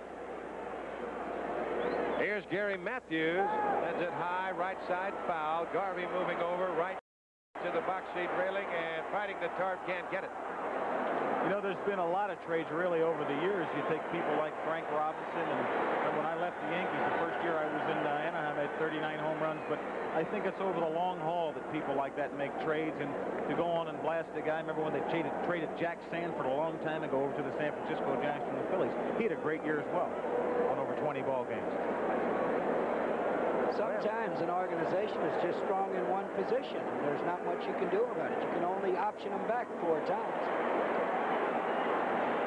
Here's Gary Matthews. Sends it high, right side foul. Garvey moving over right to the box seat railing and fighting the tarp, can't get it. You know, there's been a lot of trades really over the years. You take people like Frank Robinson, and when I left the Yankees the first year I was in Anaheim, I had 39 home runs, but I think it's over the long haul that people like that make trades, and to go on and blast a guy. I remember when they traded Jack Sanford a long time ago over to the San Francisco Giants from the Phillies. He had a great year as well on over 20 ball games. Sometimes an organization is just strong in one position, and there's not much you can do about it. You can only option them back 4 times.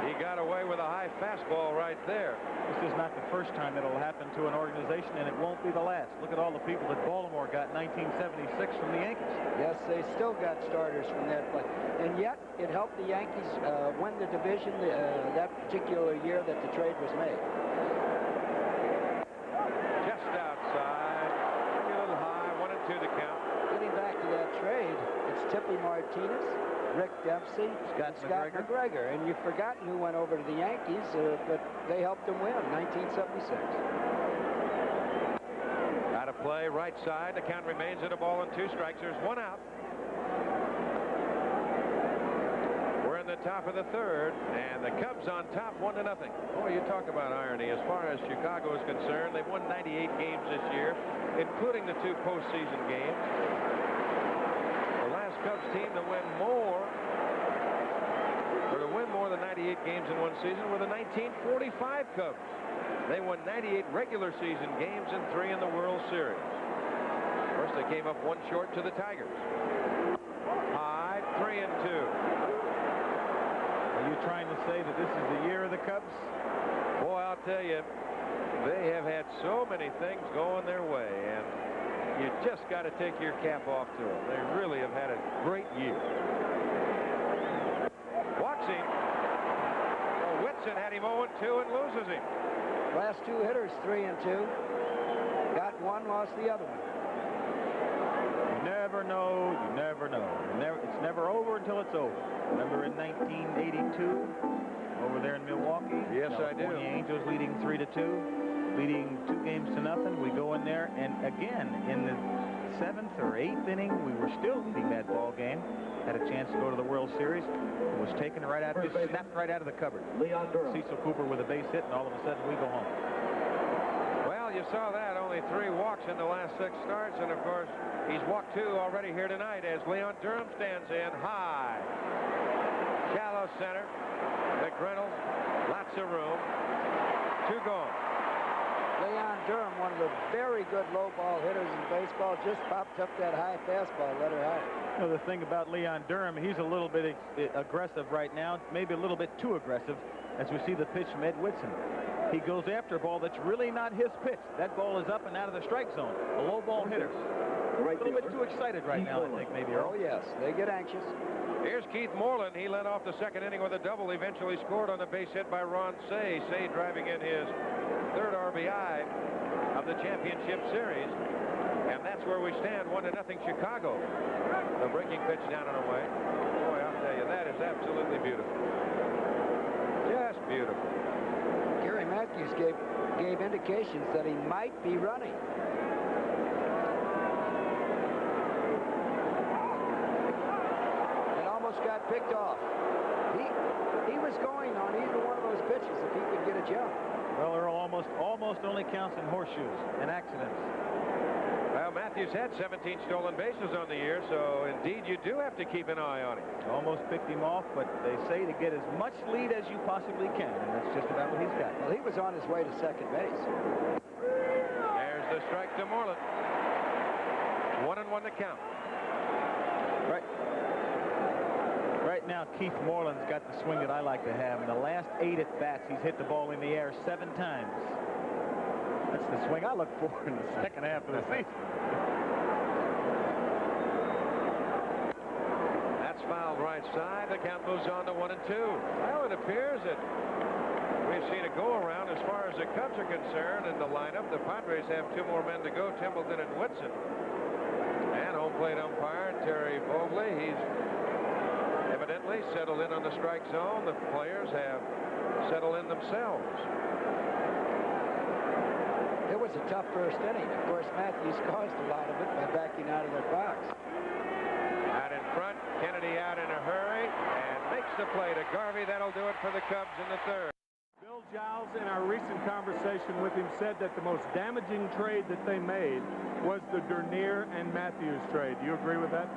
He got away with a high fastball right there. This is not the first time it'll happen to an organization, and it won't be the last. Look at all the people that Baltimore got in 1976 from the Yankees. Yes, they still got starters from that play. And yet, it helped the Yankees win the division that particular year that the trade was made. Just outside. Maybe a little high. 1-2 the count. Getting back to that trade, it's Tippy Martinez, Rick Dempsey, Scott McGregor. And you've forgotten who went over to the Yankees, but they helped them win in 1976. Out of play, right side. The count remains at a ball and 2 strikes. There's 1 out. We're in the top of the 3rd, and the Cubs on top 1-0. Boy, you talk about irony. As far as Chicago is concerned, they've won 98 games this year, including the 2 postseason games. Cubs team to win more than 98 games in one season were the 1945 Cubs. They won 98 regular season games and 3 in the World Series. Of course, they came up 1 short to the Tigers. High, 3-2. Are you trying to say that this is the year of the Cubs? Boy, I'll tell you, They have had so many things going their way, and you just got to take your cap off to them. They really have had a great year. Watching. Well, Whitson had him 0-2 and loses him. Last two hitters, 3 and 2. Got one, lost the other one. You never know. You never know. It's never over until it's over. Remember in 1982, over there in Milwaukee? Yes, I do. The Angels leading 3-2, leading 2-0. We go in there, and again, in the 7th or 8th inning, we were still leading that ball game. Had a chance to go to the World Series. It was taken right out, just snapped right out of the cupboard. Cecil Cooper with a base hit, and all of a sudden we go home. Well, you saw that. Only 3 walks in the last 6 starts, and of course, he's walked 2 already here tonight as Leon Durham stands in high. Shallow center. McReynolds, lots of room. 2 gone. Leon Durham, one of the very good low ball hitters in baseball, just popped up that high fastball, let her high. You know, the thing about Leon Durham, he's a little bit aggressive right now, maybe a little bit too aggressive, as we see the pitch from Ed Whitson. He goes after a ball that's really not his pitch. That ball is up and out of the strike zone. A low ball hitter. A little bit too excited right now, I think, maybe, Earl. Oh, yes. They get anxious. Here's Keith Moreland. He led off the 2nd inning with a double. Eventually scored on the base hit by Ron Say. Say driving in his 3rd RBI of the championship series. And that's where we stand, 1-0 Chicago. The breaking pitch down and away. Boy, I'll tell you, that is absolutely beautiful. Just beautiful. Gary Matthews gave indications that he might be running. It almost got picked off. He was going on either one of those pitches if he could get a jump. Well, Earl, almost only counts in horseshoes and accidents. Well, Matthews had 17 stolen bases on the year, so indeed you do have to keep an eye on him. Almost picked him off, but they say to get as much lead as you possibly can, and that's just about what he's got. Well, he was on his way to second base. There's the strike to Moreland. 1-1 to count. Right now, Keith Moreland's got the swing that I like to have. In the last 8 at-bats, he's hit the ball in the air 7 times. That's the swing I look for in the second half of the season. That's fouled right side. The count moves on to 1-2. Well, it appears that we've seen a go-around as far as the Cubs are concerned in the lineup. The Padres have 2 more men to go, Templeton and Whitson. And home plate umpire Terry Bogley. He's evidently settled in on the strike zone. The players have settled in themselves. It was a tough first inning. Of course, Matthews caused a lot of it by backing out of their box. Out in front, Kennedy out in a hurry and makes the play to Garvey. That'll do it for the Cubs in the 3rd. Bill Giles, in our recent conversation with him, said that the most damaging trade that they made was the Dernier and Matthews trade. Do you agree with that?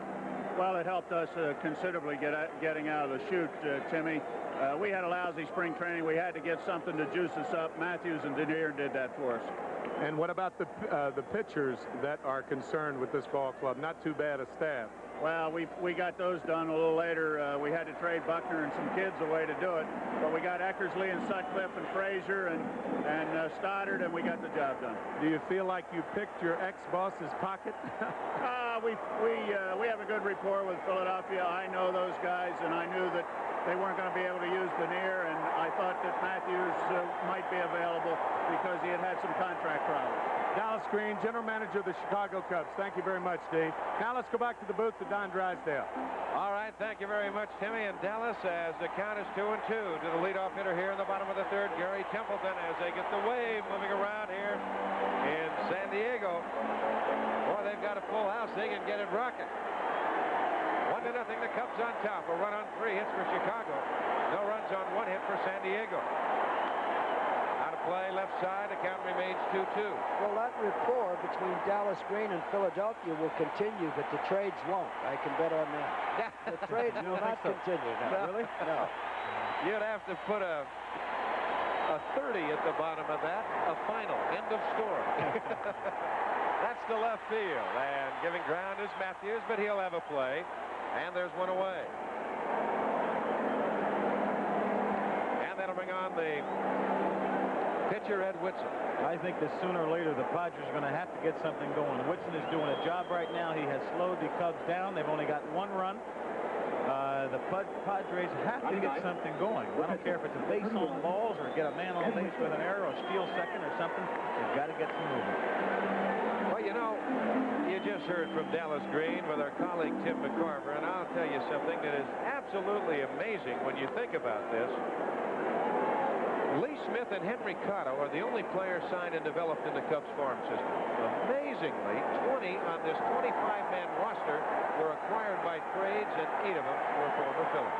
Well, it helped us considerably getting out of the chute, Timmy. We had a lousy spring training. We had to get something to juice us up. Matthews and Dernier did that for us. And what about the pitchers that are concerned with this ball club? Not too bad a staff. Well, we got those done a little later. We had to trade Buckner and some kids away to do it. But we got Eckersley and Sutcliffe and Frazier and Stoddard, and we got the job done. Do you feel like you picked your ex-boss's pocket? We have a good rapport with Philadelphia. I know those guys, and I knew that they weren't going to be able to use Dernier, and I thought that Matthews might be available because he had some contract problems. Dallas Green, general manager of the Chicago Cubs. Thank you very much, Steve. Now let's go back to the booth to Don Drysdale. All right, thank you very much, Timmy. And Dallas, as the count is 2-2 to the leadoff hitter here in the bottom of the 3rd, Gary Templeton, as they get the wave moving around here in San Diego. Boy, they've got a full house. They can get it rocking. 1-0, the Cubs on top. A run on 3 hits for Chicago. No runs on 1 hit for San Diego. Play left side, the count remains 2-2. Well, that rapport between Dallas Green and Philadelphia will continue, but the trades won't. I can bet on that. The trades will not continue. No. Really? No. You'd have to put a 30 at the bottom of that. A final. End of story. That's the left field. And giving ground is Matthews, but he'll have a play. And there's one away. And that'll bring on the pitcher Ed Whitson. I think that sooner or later the Padres are going to have to get something going. Whitson is doing a job right now. He has slowed the Cubs down. They've only got 1 run. The Padres have to get something going. I don't care if it's a base on balls or get a man on base with an error or steal second or something. They've got to get some movement. Well, you know, you just heard from Dallas Green with our colleague Tim McCarver, and I'll tell you something that is absolutely amazing when you think about this. Lee Smith and Henry Cotto are the only players signed and developed in the Cubs farm system. Amazingly, 20 on this 25-man roster were acquired by trades, and 8 of them were former Phillies.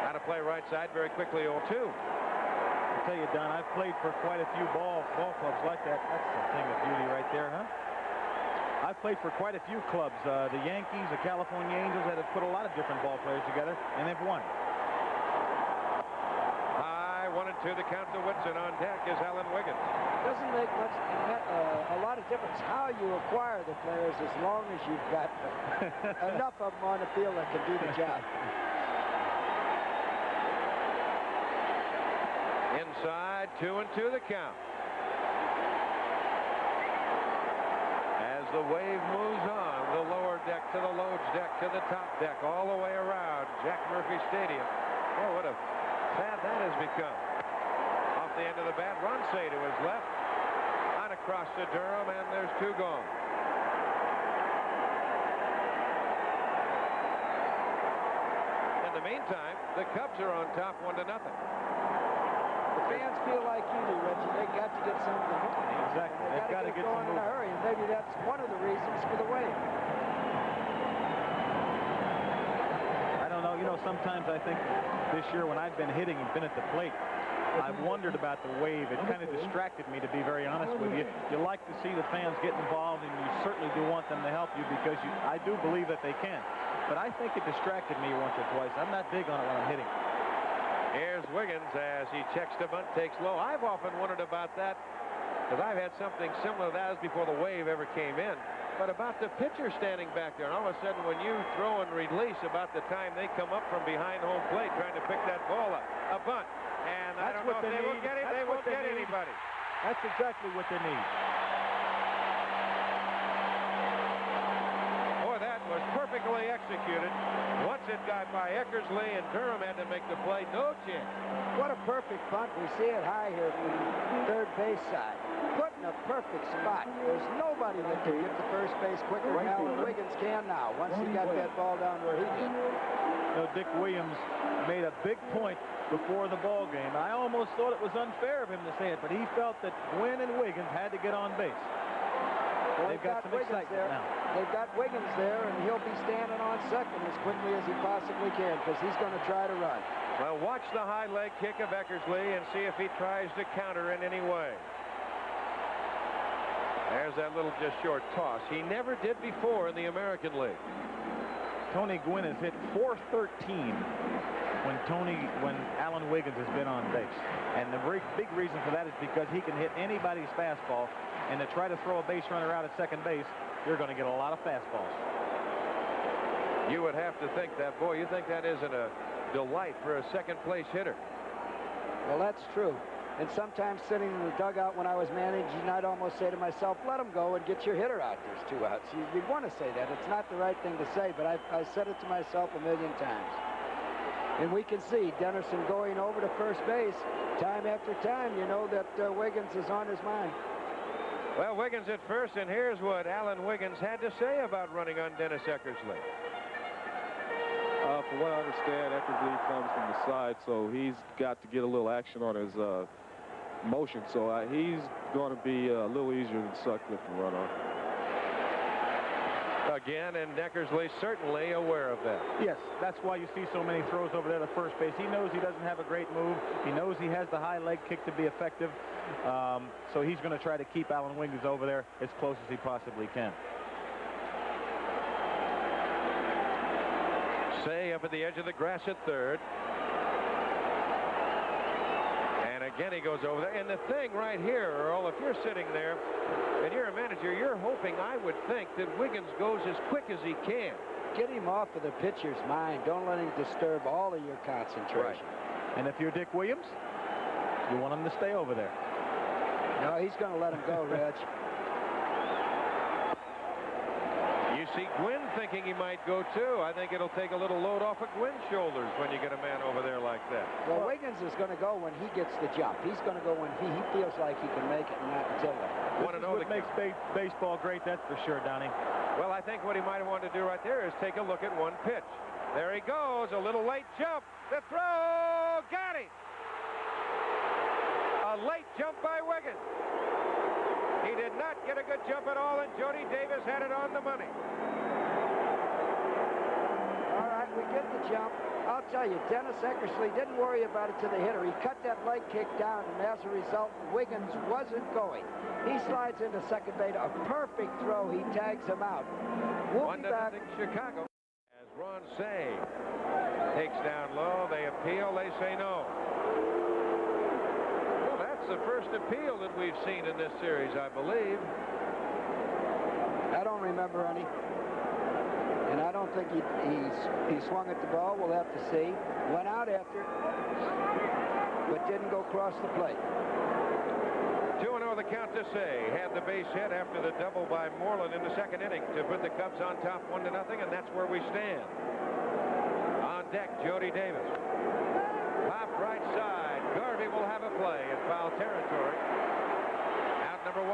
How to play right side very quickly, 0-2. I'll tell you, Don, I've played for quite a few ball clubs like that. That's a thing of beauty right there, huh? I've played for quite a few clubs. The Yankees, the California Angels, that have put a lot of different ball players together, and they've won. 1-2, the count to Whitson. On deck is Alan Wiggins. Doesn't make much, a lot of difference how you acquire the players as long as you've got enough of them on the field that can do the job. Inside, 2-2 the count. As the wave moves on, the lower deck to the Loge deck to the top deck, all the way around Jack Murphy Stadium. Oh, what a sad that has become. Off the end of the bat, Ronsay to his left. On across to Durham, and there's 2 gone. In the meantime, the Cubs are on top 1-0. The fans feel like you do, Reggie. They got to get something going. Exactly. They've got to get going in a hurry, and maybe that's one of the reasons for the wave. You know, sometimes I think this year when I've been hitting and been at the plate, I've wondered about the wave. It kind of distracted me, to be very honest with you. You like to see the fans get involved, and you certainly do want them to help you because I do believe that they can. But I think it distracted me once or twice. I'm not big on it when I'm hitting. Here's Wiggins as he checks the bunt, takes low. I've often wondered about that because I've had something similar to that before the wave ever came in. But about the pitcher standing back there, and all of a sudden when you throw and release, about the time they come up from behind home plate trying to pick that ball up, a bunt. And I don't know if they won't get it. They won't get anybody. That's exactly what they need. Boy, that was perfectly executed. Once it got by Eckersley, and Durham had to make the play. No chance. What a perfect bunt. We see it high here from the third base side. Put in a perfect spot. There's nobody that can get to first base quicker than Alan Wiggins can now, once he got that ball down where he did. You know, Dick Williams made a big point before the ball game. I almost thought it was unfair of him to say it, but he felt that Gwynn and Wiggins had to get on base. They've got some excitement now. They've got Wiggins there, and he'll be standing on second as quickly as he possibly can because he's going to try to run. Well, watch the high leg kick of Eckersley and see if he tries to counter in any way. There's that little just short toss. He never did before in the American League. Tony Gwynn has hit .413 when Alan Wiggins has been on base. And the big reason for that is because he can hit anybody's fastball. And to try to throw a base runner out at second base, you're going to get a lot of fastballs. You would have to think that, boy, you think that isn't a delight for a second place hitter. Well, that's true. And sometimes sitting in the dugout when I was managing, I'd almost say to myself, let him go and get your hitter out. There's 2 outs. You'd want to say that. It's not the right thing to say, but I said it to myself a million times. And we can see Dennerson going over to first base time after time. You know that Wiggins is on his mind. Well, Wiggins at first, and here's what Alan Wiggins had to say about running on Dennis Eckersley. From what I understand, Eckersley comes from the side, so he's got to get a little action on his motion. So he's going to be a little easier than Sutcliffe to run on. Again, and Eckersley certainly aware of that. Yes, that's why you see so many throws over there to first base. He knows he doesn't have a great move. He knows he has the high leg kick to be effective. So he's going to try to keep Alan Wiggins over there as close as he possibly can. Say up at the edge of the grass at third. And again he goes over there. And the thing right here, Earl, if you're sitting there and you're a manager, you're hoping, I would think, that Wiggins goes as quick as he can. Get him off of the pitcher's mind. Don't let him disturb all of your concentration. Right. And if you're Dick Williams, You want him to stay over there. No, he's going to let him go, Reg. You see Gwynn thinking he might go too. I think it'll take a little load off of Gwynn's shoulders when you get a man over there like that. Well, Wiggins is going to go when he gets the jump. He's going to go when he feels like he can make it and not until then. This is what makes baseball great, that's for sure, Donnie. Well, I think what he might want to do right there is take a look at one pitch. There he goes, a little late jump. The throw, got him. A late jump by Wiggins. He did not get a good jump at all, and Jody Davis had it on the money. All right, we get the jump. I'll tell you, Dennis Eckersley didn't worry about it to the hitter. He cut that leg kick down, and as a result, Wiggins wasn't going. He slides into second base, a perfect throw. He tags him out. We'll be back. Chicago. As Ron Say takes down low, they appeal, they say no. The first appeal that we've seen in this series, I believe. I don't remember any. And I don't think he swung at the ball. We'll have to see. Went out after, but didn't go across the plate. 2-0 the count to Say. Had the base hit after the double by Moreland in the second inning to put the Cubs on top 1-0, and that's where we stand. On deck, Jody Davis. Pop right side. Garvey will have a play in foul territory. Out number 1.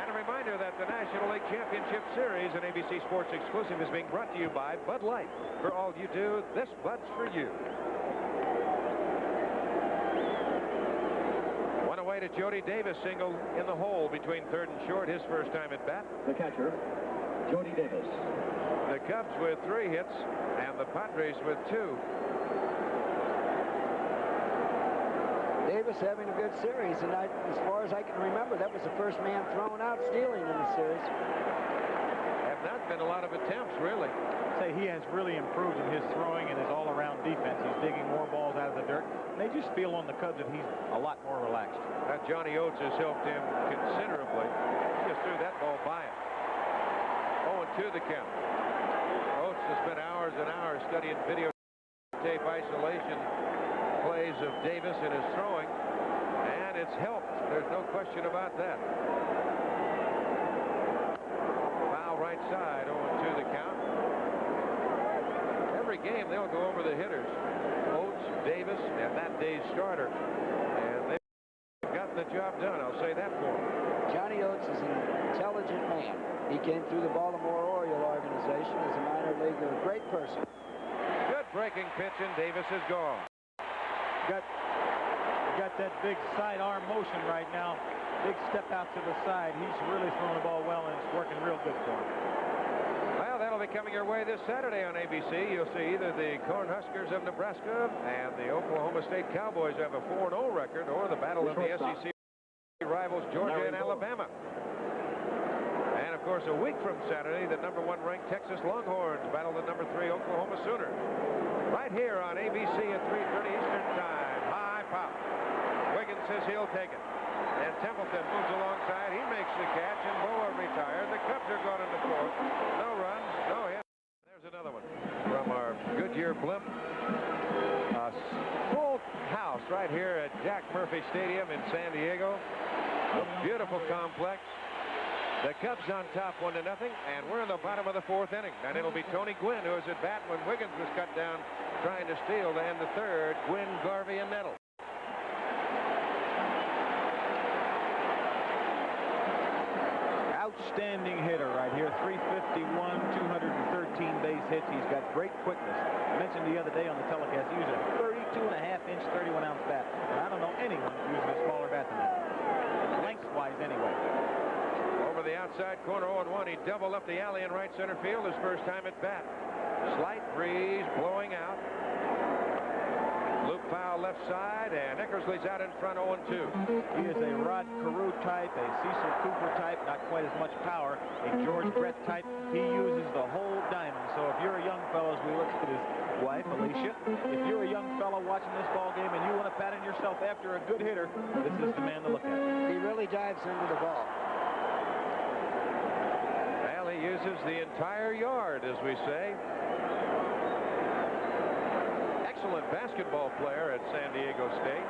And a reminder that the National League Championship Series, an ABC Sports exclusive, is being brought to you by Bud Light. For all you do, this Bud's for you. One away to Jody Davis, single in the hole between third and short, his first time at bat. The catcher, Jody Davis. The Cubs with 3 hits and the Padres with 2. Davis having a good series, and as far as I can remember, that was the first man thrown out stealing in the series. Have not been a lot of attempts, really. Say he has really improved in his throwing and his all-around defense. He's digging more balls out of the dirt. And they just feel on the Cubs that he's a lot more relaxed. That Johnny Oates has helped him considerably. He just threw that ball by him. 0-2 the count. Oates has spent hours and hours studying videotape isolation plays of Davis in his throwing, and it's helped. There's no question about that. Foul right side, 0-2 the count. Every game they'll go over the hitters. Oates, Davis, and that day's starter. And they've gotten the job done, I'll say that for him. Johnny Oates is an intelligent man. He came through the Baltimore Oriole organization as a minor leaguer, a great person. Good breaking pitch, and Davis is gone. Got that big side arm motion right now. Big step out to the side. He's really throwing the ball well, and it's working real good for him. Well, that'll be coming your way this Saturday on ABC. You'll see either the Cornhuskers of Nebraska and the Oklahoma State Cowboys have a 4-0 record, or the battle of the SEC rivals Georgia and Alabama. And, of course, a week from Saturday, the #1 ranked Texas Longhorns battle the #3 Oklahoma Sooners. Right here on ABC at 3:30 Eastern Time. High pop. Wiggins says he'll take it. And Templeton moves alongside. He makes the catch, and Boa retired. The Cubs are going in the 4th. No runs, no hits. There's another one from our Goodyear blimp. A full house right here at Jack Murphy Stadium in San Diego. A beautiful complex. The Cubs on top 1-0, and we're in the bottom of the 4th inning. And it'll be Tony Gwynn who is at bat when Wiggins was cut down trying to steal to end the 3rd. Gwynn, Garvey, and Nettle. Outstanding hitter right here. 351, 213 base hits. He's got great quickness. I mentioned the other day on the telecast, he uses a 32.5-inch, 31-ounce bat. And I don't know anyone using a smaller bat than that. Lengthwise, anyway. Over the outside corner, 0-1. He doubled up the alley in right center field his first time at bat. Slight breeze blowing out. Loop foul left side, and Eckersley's out in front, 0-2. He is a Rod Carew type, a Cecil Cooper type, not quite as much power. A George Brett type. He uses the whole diamond. So if you're a young fellow, as we look at his wife, Alicia, if you're a young fellow watching this ball game and you want to pattern yourself after a good hitter, this is the man to look at. He really dives into the ball. Well, he uses the entire yard, as we say. Excellent excellent basketball player at San Diego State.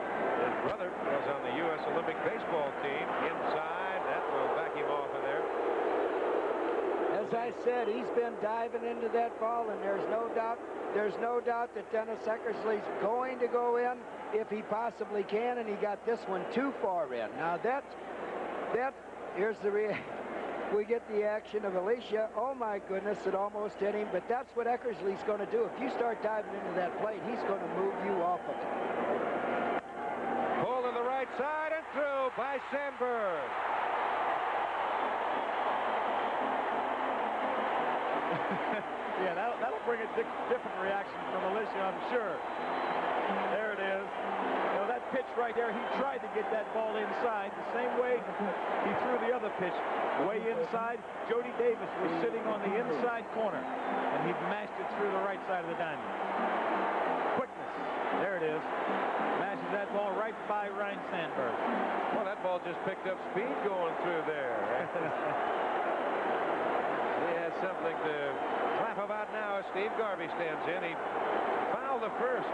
His brother was on the U.S. Olympic baseball team. Inside, that will back him off of there. As I said, he's been diving into that ball, and there's no doubt that Dennis Eckersley's going to go in if he possibly can, and he got this one too far in. Now here's we get the action of Alicia. Oh my goodness, it almost hit him, but that's what Eckersley's going to do. If you start diving into that plate, he's going to move you off of it. Pull to the right side and through by Sandberg. Yeah, that'll bring a different reaction from Alicia, I'm sure. There it is. You know, that pitch right there, he tried to get that ball inside the same way he threw the other pitch, way inside. Jody Davis was sitting on the inside corner, and he mashed it through the right side of the diamond. Quickness. There it is. Mashes that ball right by Ryan Sandberg. Well, that ball just picked up speed going through there. He has something to laugh about now as Steve Garvey stands in. He fouled the first.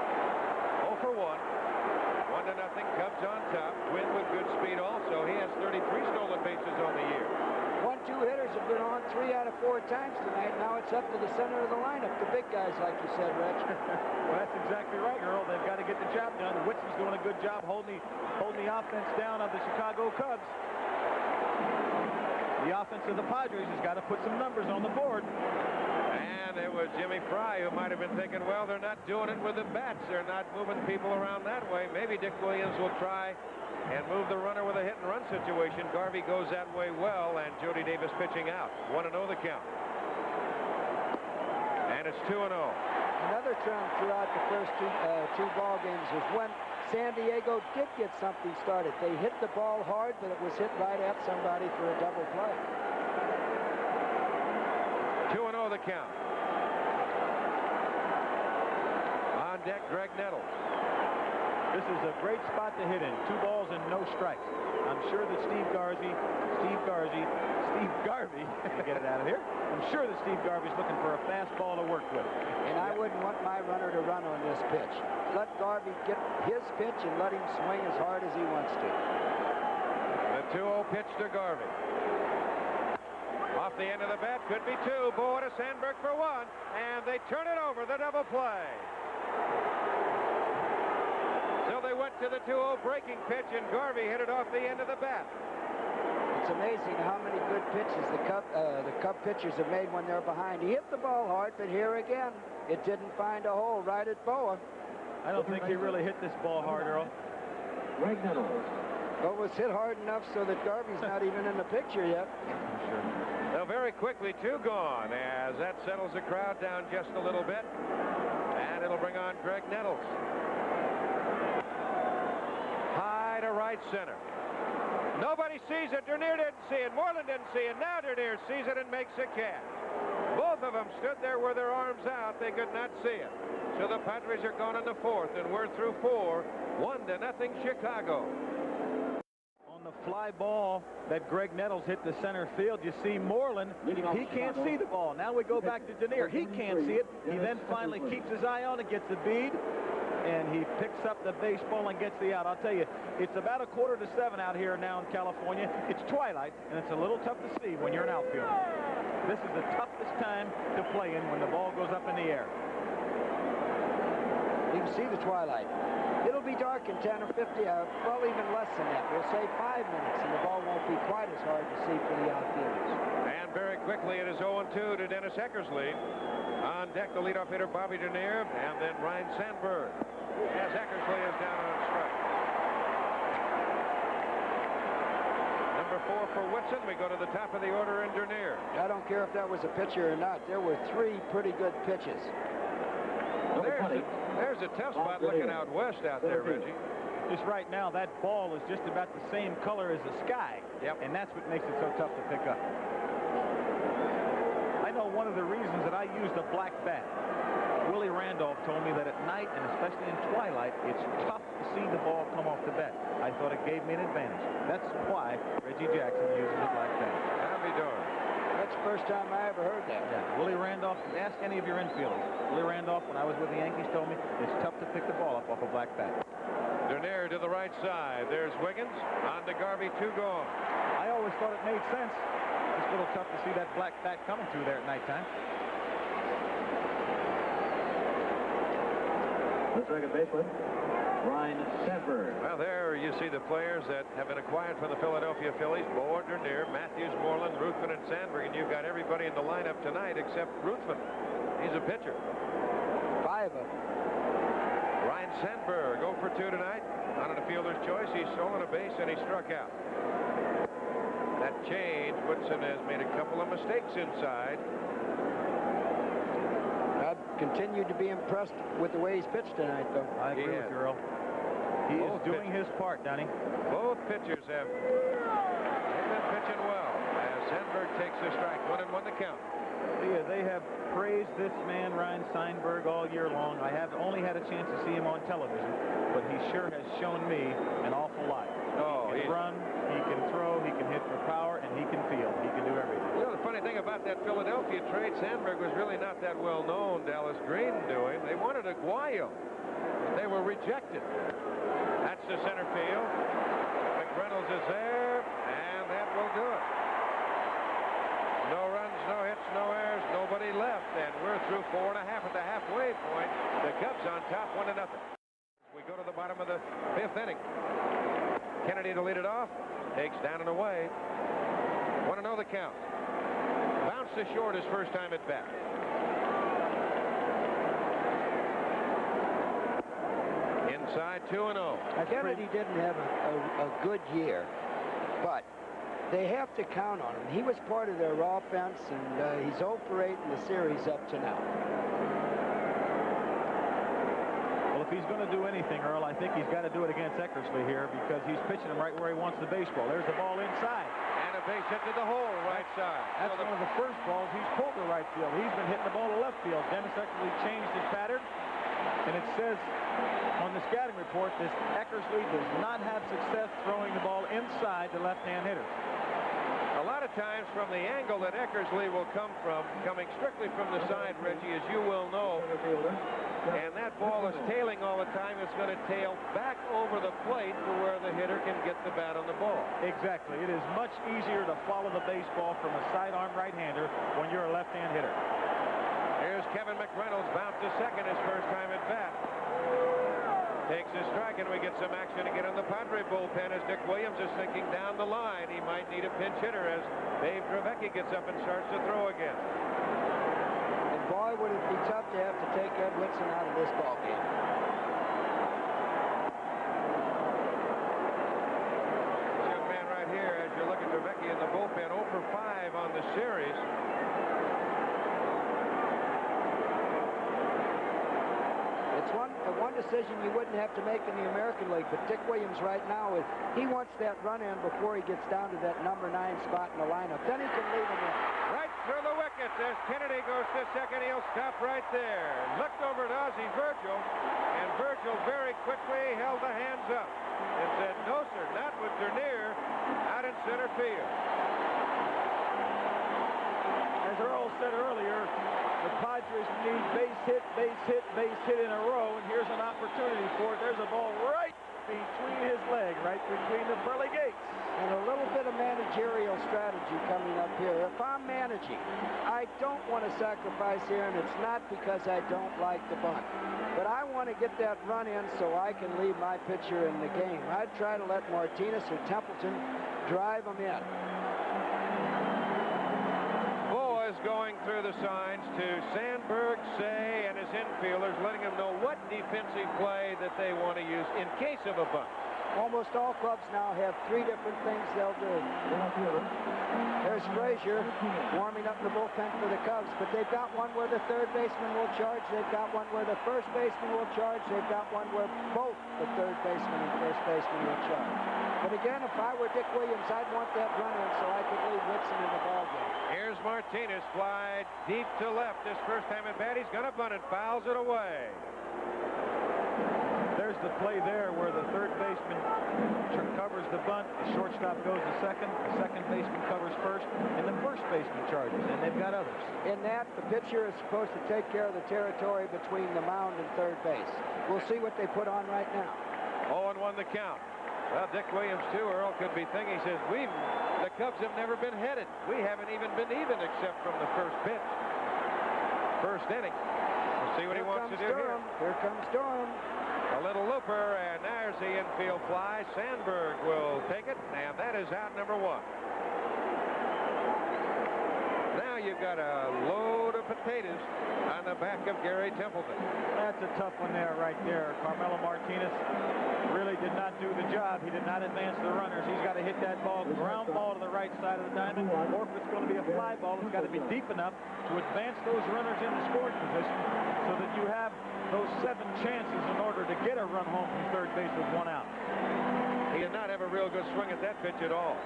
0 for 1. 1-0. Cubs on top. Quinn with good speed also. He has 33 stolen bases on the year. 1-2 hitters have been on 3 out of 4 times tonight. Now it's up to the center of the lineup, the big guys, like you said, Rich. Well, that's exactly right, Earl. They've got to get the job done. Whitson's doing a good job holding the offense down of the Chicago Cubs. The offense of the Padres has got to put some numbers on the board. And it was Jimmy Fry who might have been thinking, well, they're not doing it with the bats. They're not moving people around that way. Maybe Dick Williams will try and move the runner with a hit-and-run situation. Garvey goes that way well, and Jody Davis pitching out. 1-0 the count. And it's 2-0. Another trend throughout the first two ball games was when San Diego did get something started. They hit the ball hard, but it was hit right at somebody for a double play. 2-0 the count. On deck, Greg Nettles. This is a great spot to hit in. 2 balls and no strikes. I'm sure that Steve Garvey, get it out of here. I'm sure that Steve Garvey's looking for a fastball to work with. And I wouldn't want my runner to run on this pitch. Let Garvey get his pitch and let him swing as hard as he wants to. The 2-0 pitch to Garvey. Off the end of the bat, could be 2. Boa to Sandberg for 1, and they turn it over, the double play. So they went to the 2-0 breaking pitch, and Garvey hit it off the end of the bat. It's amazing how many good pitches the Cub pitchers have made when they're behind. He hit the ball hard, but here again, it didn't find a hole right at Boa. I don't think he really hit this ball hard, Earl. Greg Nettles. But it was hit hard enough so that Garvey's not even in the picture yet. Sure. Now very quickly, 2 gone as that settles the crowd down just a little bit, and it'll bring on Greg Nettles. High to right center. Nobody sees it. Dernier didn't see it. Moreland didn't see it. Now Dernier sees it and makes a catch. Both of them stood there with their arms out. They could not see it. So the Padres are gone in the 4th, and we're through 4. 1-0 Chicago. On the fly ball that Greg Nettles hit the center field, you see Moreland. He can't see the ball. Now we go back to Dernier. He can't see it. He then finally keeps his eye on it, gets the bead, and he picks up the baseball and gets the out. I'll tell you, it's about 6:45 out here now in California. It's twilight, and it's a little tough to see when you're an outfielder. This is the toughest time to play in when the ball goes up in the air. You can see the twilight. It'll be dark in 10 or 50, well, even less than that. We'll say 5 minutes, and the ball won't be quite as hard to see for the outfielders. And very quickly, it is 0-2 to Dennis Eckersley. On deck, the leadoff hitter, Bobby Dernier, and then Ryan Sandberg. As Eckersley is down on strike. Number 4 for Whitson. We go to the top of the order in Dernier. I don't care if that was a pitcher or not. There were 3 pretty good pitches. There's a tough spot looking out west out there, Reggie. Just right now, that ball is just about the same color as the sky. Yep. And that's what makes it so tough to pick up. I know one of the reasons that I used a black bat. Willie Randolph told me that at night, and especially in twilight, it's tough to see the ball come off the bat. I thought it gave me an advantage. That's why Reggie Jackson uses a black bat. I'll be darned. Let's That's the first time I ever heard that. Yeah. Willie Randolph, ask any of your infielders. Willie Randolph, when I was with the Yankees, told me it's tough to pick the ball up off a black bat. Dernier to the right side. There's Wiggins. On to Garvey, 2 gone. I always thought it made sense. It's a little tough to see that black bat coming through there at nighttime. The second baseman, Ryan Sandberg. Well, there you see the players that have been acquired from the Philadelphia Phillies. Boer, Dernier, Matthews, Moreland, Ruthven, and Sandberg. And you've got everybody in the lineup tonight except Ruthven. He's a pitcher. 5 of them. Ryan Sandberg, 0 for 2 tonight. Not a fielder's choice. He's stolen a base and he struck out. That change, Woodson has made a couple of mistakes inside. I've continued to be impressed with the way he's pitched tonight, though. I agree with you, Earl. He is doing his part, Donnie. Both pitchers have been pitching well as Sandberg takes the strike. 1-1 the count. Yeah, they have praised this man, Ryan Sandberg, all year long. I have only had a chance to see him on television, but he sure has shown me an awful lot. Oh, he can run, he can throw, he can hit for power, and he can field. He can do everything. You know, the funny thing about that Philadelphia trade, Sandberg was really not that well known. Dallas Green knew him. They wanted Aguayo. They were rejected. That's the center field. McReynolds is there, and that will do it. No runs, no hits, no errors, nobody left, and we're through 4.5 at the halfway point. The Cubs on top, 1-0. We go to the bottom of the 5th inning. Kennedy to lead it off, takes down and away. 1-0 the count. Bounced to short his first time at bat. Inside 2-0. Kennedy didn't have a good year, but they have to count on him. He was part of their offense, and he's 0 for 8 in the series up to now. Well, if he's going to do anything, Earl, I think he's got to do it against Eckersley here because he's pitching him right where he wants the baseball. There's the ball inside. And a base hit to the hole, right side. That's one of the first balls he's pulled to right field. He's been hitting the ball to left field. Dennis Eckersley changed his pattern, and it says on the scouting report that Eckersley does not have success throwing the ball inside to left-hand hitters. A lot of times from the angle that Eckersley will come from, coming strictly from the side, Reggie, as you will know, and that ball is tailing all the time, it's going to tail back over the plate to where the hitter can get the bat on the ball. Exactly. It is much easier to follow the baseball from a sidearm right-hander when you're a left-hand hitter. Here's Kevin McReynolds, bounced to second his first time at bat. Takes a strike, and we get some action again in the Padre bullpen as Dick Williams is thinking down the line. He might need a pinch hitter as Dave Dravecky gets up and starts to throw again. And boy, would it be tough to have to take Ed Whitson out of this ball game. This young man right here, as you look at Dravecky in the bullpen, 0 for 5 on the series. It's one decision you wouldn't have to make in the American League, but Dick Williams right now, he wants that run in before he gets down to that number 9 spot in the lineup. Then he can leave him in. Right through the wickets as Kennedy goes to second. He'll stop right there. Looked over at Ozzie Virgil, and Virgil very quickly held the hands up and said, no, sir, not with Dernier out in center field. As Earl said earlier, the Padres need base hit, base hit, base hit in a row, and here's an opportunity for it. There's a ball right between his leg, right between the pearly gates. And a little bit of managerial strategy coming up here. If I'm managing, I don't want to sacrifice here, and it's not because I don't like the bunt. But I want to get that run in so I can leave my pitcher in the game. I'd try to let Martinez or Templeton drive them in. Going through the signs to Sandberg, Say, and his infielders, letting them know what defensive play that they want to use in case of a bunt. Almost all clubs now have 3 different things they'll do. There's Frazier warming up in the bullpen for the Cubs, but they've got one where the third baseman will charge. They've got one where the first baseman will charge. They've got one where both the third baseman and first baseman will charge. But again, if I were Dick Williams, I'd want that run in so I could leave Whitson in the ballgame. Here's Martinez, fly deep to left. This first time at bat, he's going to bunt it, fouls it away. There's the play there where the third baseman covers the bunt. The shortstop shortstop goes to second, the second baseman covers first, and the first baseman charges, and they've got others. In that, the pitcher is supposed to take care of the territory between the mound and third base. We'll see what they put on right now. 0-1 the count. Well, Dick Williams, too, Earl, could be thinking, he says, the Cubs have never been headed. We haven't even been even except from the first pitch. First inning. We'll see what he wants to do here. Here comes Durham. A little looper, and there's the infield fly. Sandberg will take it, and that is out number 1. Now you've got a load of potatoes on the back of Gary Templeton. That's a tough one there, right there. Carmelo Martinez really did not do the job. He did not advance the runners. He's got to hit that ball, ground ball to the right side of the diamond, or if it's going to be a fly ball, it's got to be deep enough to advance those runners into scoring position so that you have those 7 chances in order to get a run home from third base with 1 out. He did not have a real good swing at that pitch at all.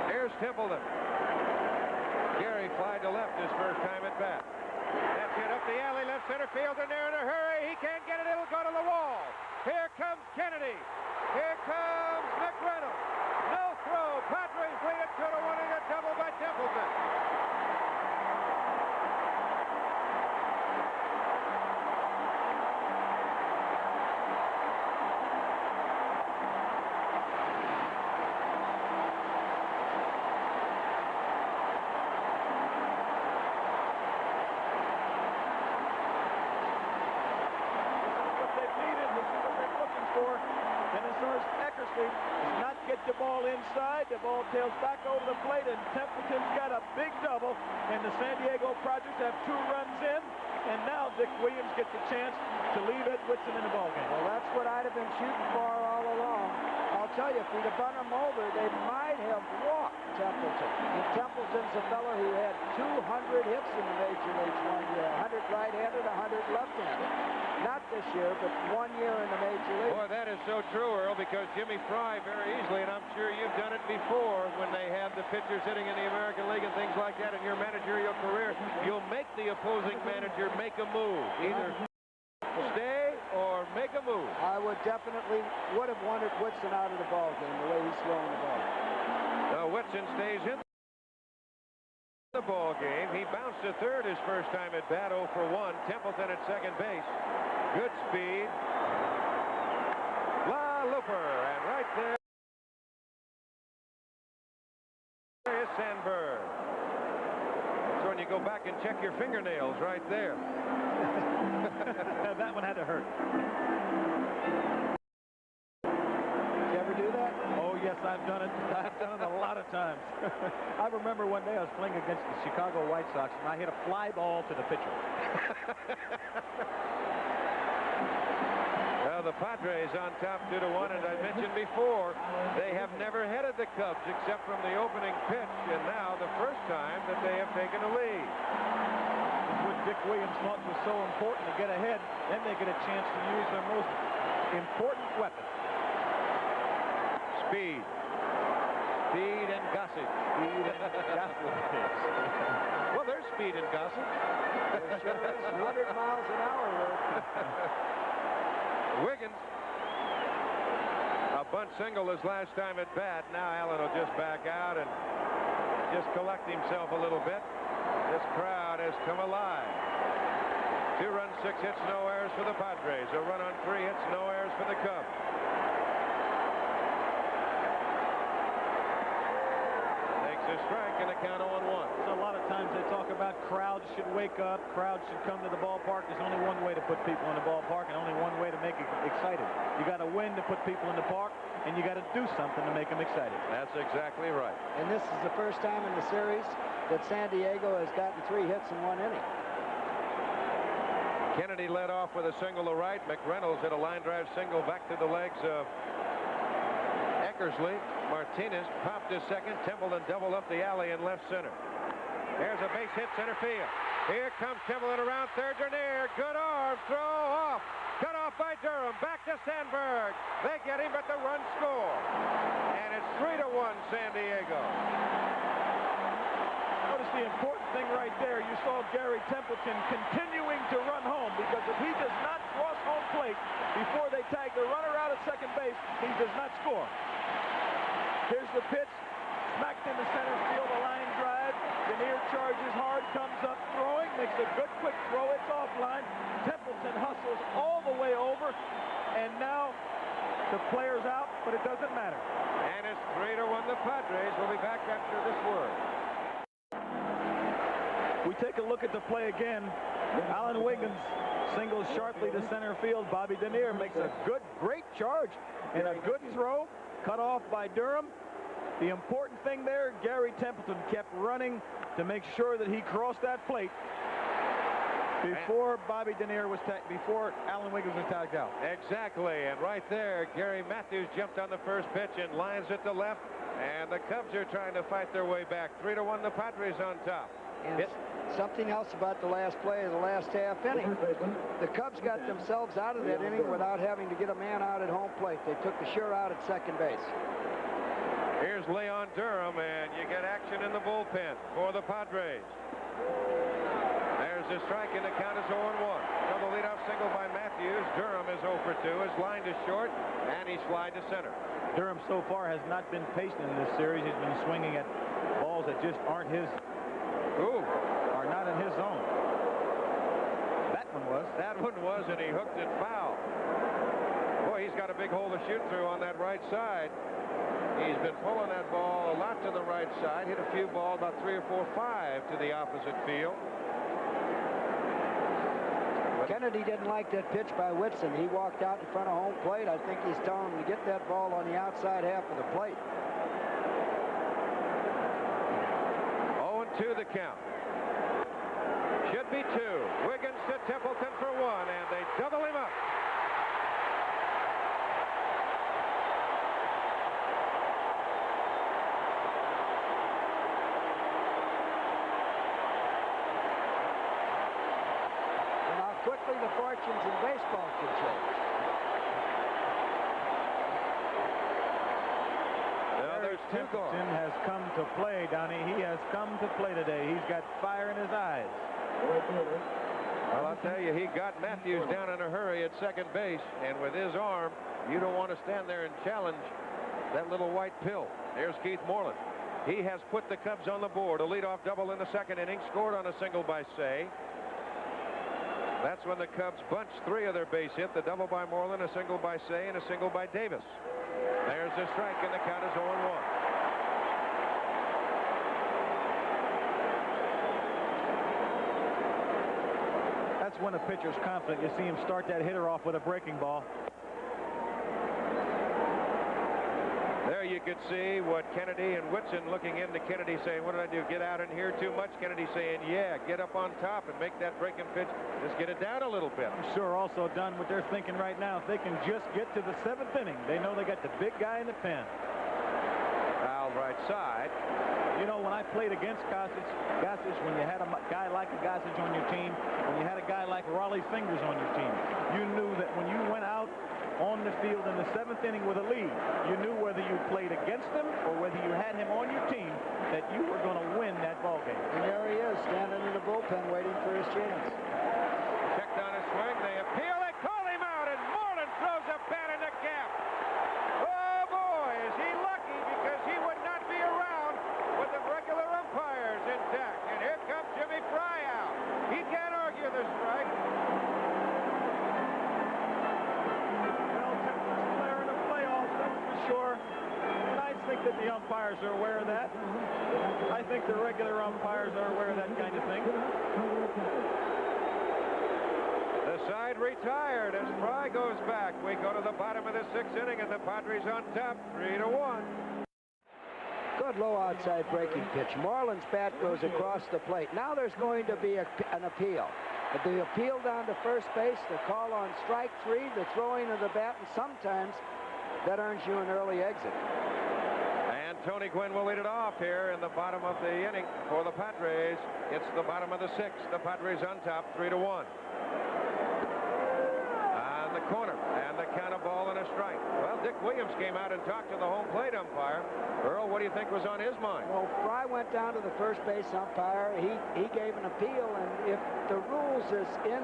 Here's Templeton. Gary fly to left his first time at bat. That's it up the alley, left center field, and they're in a hurry. He can't get it. It'll go to the wall. Here comes Kennedy. Here comes McReynolds. No throw. Padres lead it 2-1 in a double by Templeton. Does not get the ball inside. The ball tails back over the plate, and Templeton's got a big double, and the San Diego Padres have 2 runs in, and now Dick Williams gets a chance to leave Ed Whitson in the ballgame. Well, that's what I'd have been shooting for all along. I'll tell you, if we'd have run him over, they might have walked Templeton. And Templeton's a fellow who had 200 hits in the major leagues one year, 100 right-handed, 100 left-handed. Not this year, but 1 year in the major league. Boy, that is so true, Earl, because Jimmy Fry very easily, and I'm sure you've done it before when they have the pitchers hitting in the American League and things like that in your managerial career, you'll make the opposing manager make a move. Either stay or make a move. I would have wanted Whitson out of the ball game, the way he's throwing the ball. Now Whitson stays in the ball game. He bounced to third his first time at bat, 0 for 1. Templeton at second base. Good speed. La Looper, and right there is Sandberg. So when you go back and check your fingernails right there. That one had to hurt. Did you ever do that? Oh, yes, I've done it. I've done it a lot of times. I remember one day I was playing against the Chicago White Sox, and I hit a fly ball to the pitcher. Well, the Padres on top 2-1, and I mentioned before, they have never headed the Cubs except from the opening pitch, and now the first time that they have taken a lead. What Dick Williams thought was so important to get ahead, then they get a chance to use their most important weapon. Speed. Speed and gossip. Speed and gossip. Well, there's speed and gossip. There sure is. 100 miles an hour. Wiggins. A bunt single his last time at bat. Now Allen will just back out and just collect himself a little bit. This crowd has come alive. 2 runs, 6 hits, no errors for the Padres. A run on 3 hits, no errors for the Cubs. Takes a strike and a count 0-1. So a lot of times they talk about crowds should wake up, crowds should come to the ballpark. There's only one way to put people in the ballpark and only one way to make it excited. You got to win to put people in the park, and you got to do something to make them excited. That's exactly right. And this is the first time in the series that San Diego has gotten 3 hits in 1 inning. Kennedy led off with a single to right. McReynolds hit a line drive single back to the legs of Eckersley. Martinez popped to second. Templeton doubled up the alley in left center. There's a base hit center field. Here comes Templeton around third. Dernier. Good arm. Throw off. Cut off by Durham. Back to Sandberg. They get him, but the run score. And it's 3-1 San Diego. Notice the important thing right there. You saw Gary Templeton continuing to run home, because if he does not cross home plate before they tag the runner out at second base, he does not score. Here's the pitch. Smacked into center field, a line drive. Denier charges hard, comes up throwing, makes a good quick throw. It's offline. Templeton hustles all the way over, and now the player's out, but it doesn't matter. And it's 3-1 the Padres. We'll be back after this word. We take a look at the play again. Alan Wiggins singles sharply to center field. Bobby Denier makes a great charge and a good throw, cut off by Durham. The important thing there, Gary Templeton kept running to make sure that he crossed that plate before before Alan Wiggins was tagged out. Exactly, and right there, Gary Matthews jumped on the first pitch and lines it to left, and the Cubs are trying to fight their way back. 3-1 the Padres on top. And something else about the last play of the last half inning. The Cubs got themselves out of that inning without having to get a man out at home plate. They took the sure out at second base. Here's Leon Durham, and you get action in the bullpen for the Padres. There's a strike, and the count is 0-1. So the leadoff single by Matthews. Durham is 0 for 2. His line to short, and he slide to center. Durham so far has not been patient in this series. He's been swinging at balls that just aren't his. Are not in his zone. That one was. That one was, and he hooked it foul. Boy, he's got a big hole to shoot through on that right side. He's been pulling that ball a lot to the right side. Hit a few balls, about 3 or 4, 5 to the opposite field. Kennedy didn't like that pitch by Whitson. He walked out in front of home plate. I think he's telling him to get that ball on the outside half of the plate. 0-2 the count. Should be 2. Wiggins to Templeton for 1, and they double him up. And how quickly the fortunes in baseball can change. Templeton has come to play, Donnie. He has come to play today. He's got fire in his eyes. Well, I'll tell you, he got Matthews down in a hurry at second base, and with his arm, you don't want to stand there and challenge that little white pill. There's Keith Moreland. He has put the Cubs on the board. A leadoff double in the second inning, scored on a single by Say. That's when the Cubs bunched 3 of their base hit, the double by Moreland, a single by Say, and a single by Davis. There's a strike, and the count is 0-1. That's when a pitcher's confident. You see him start that hitter off with a breaking ball. There you could see what Kennedy and Whitson looking into Kennedy saying, what did I do, get out in here too much? Kennedy saying, yeah, get up on top and make that breaking pitch. Just get it down a little bit. I'm sure also done what they're thinking right now. If they can just get to the 7th inning, they know they got the big guy in the pen. Foul right side. You know, when I played against Gossage, when you had a guy like a Gossage on your team, when you had a guy like Raleigh Fingers on your team, you knew that when you went out on the field in the 7th inning with a lead, you knew whether you played against him or whether you had him on your team that you were going to win that ball game. And there he is, standing in the bullpen waiting for his chance. Checked on his swing. They appeal. They call him out, and Moreland throws a bat in the gap. Oh, boy, is he lucky, because he would not be around with the regular umpires intact. And here comes Jimmy Fry out. He can't argue the strike. Sure, and I think that the umpires are aware of that. I think the regular umpires are aware of that kind of thing. The side retired as Fry goes back. We go to the bottom of the 6th inning, and the Padres on top, 3-1. Good low outside breaking pitch. Moreland's bat goes across the plate. Now there's going to be an appeal. The appeal down to first base, the call on strike 3, the throwing of the bat, and sometimes that earns you an early exit. And Tony Gwynn will lead it off here in the bottom of the inning for the Padres. It's the bottom of the 6th. The Padres on top, 3-1. On the corner, and the count of ball and a strike. Well, Dick Williams came out and talked to the home plate umpire. Earl, what do you think was on his mind? Well, Fry went down to the first base umpire. He gave an appeal, and if the rules is in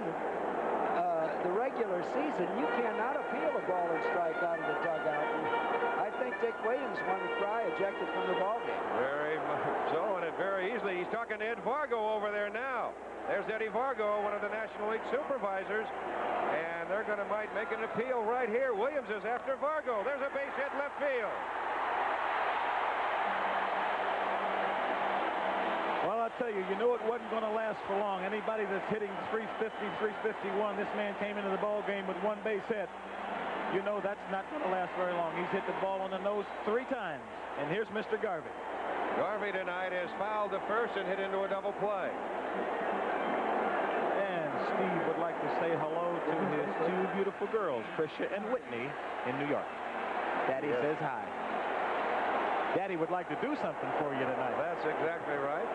the regular season, you cannot appeal a ball and strike out of the dugout. And I think Dick Williams wanted Fry ejected from the ballgame. Very much so, and it very easily. He's talking to Ed Vargo over there now. There's Eddie Vargo, one of the National League supervisors, and they're going to might make an appeal right here. Williams is after Vargo. There's a base hit left field. Well, I'll tell you, you knew it wasn't going to last for long. Anybody that's hitting 350, 351, this man came into the ball game with one base hit. You know that's not going to last very long. He's hit the ball on the nose 3 times. And here's Mr. Garvey. Garvey tonight has fouled to first and hit into a double play. And Steve would like to say hello to his 2 beautiful girls, Tricia and Whitney, in New York. Daddy says hi. Daddy would like to do something for you tonight. That's exactly right.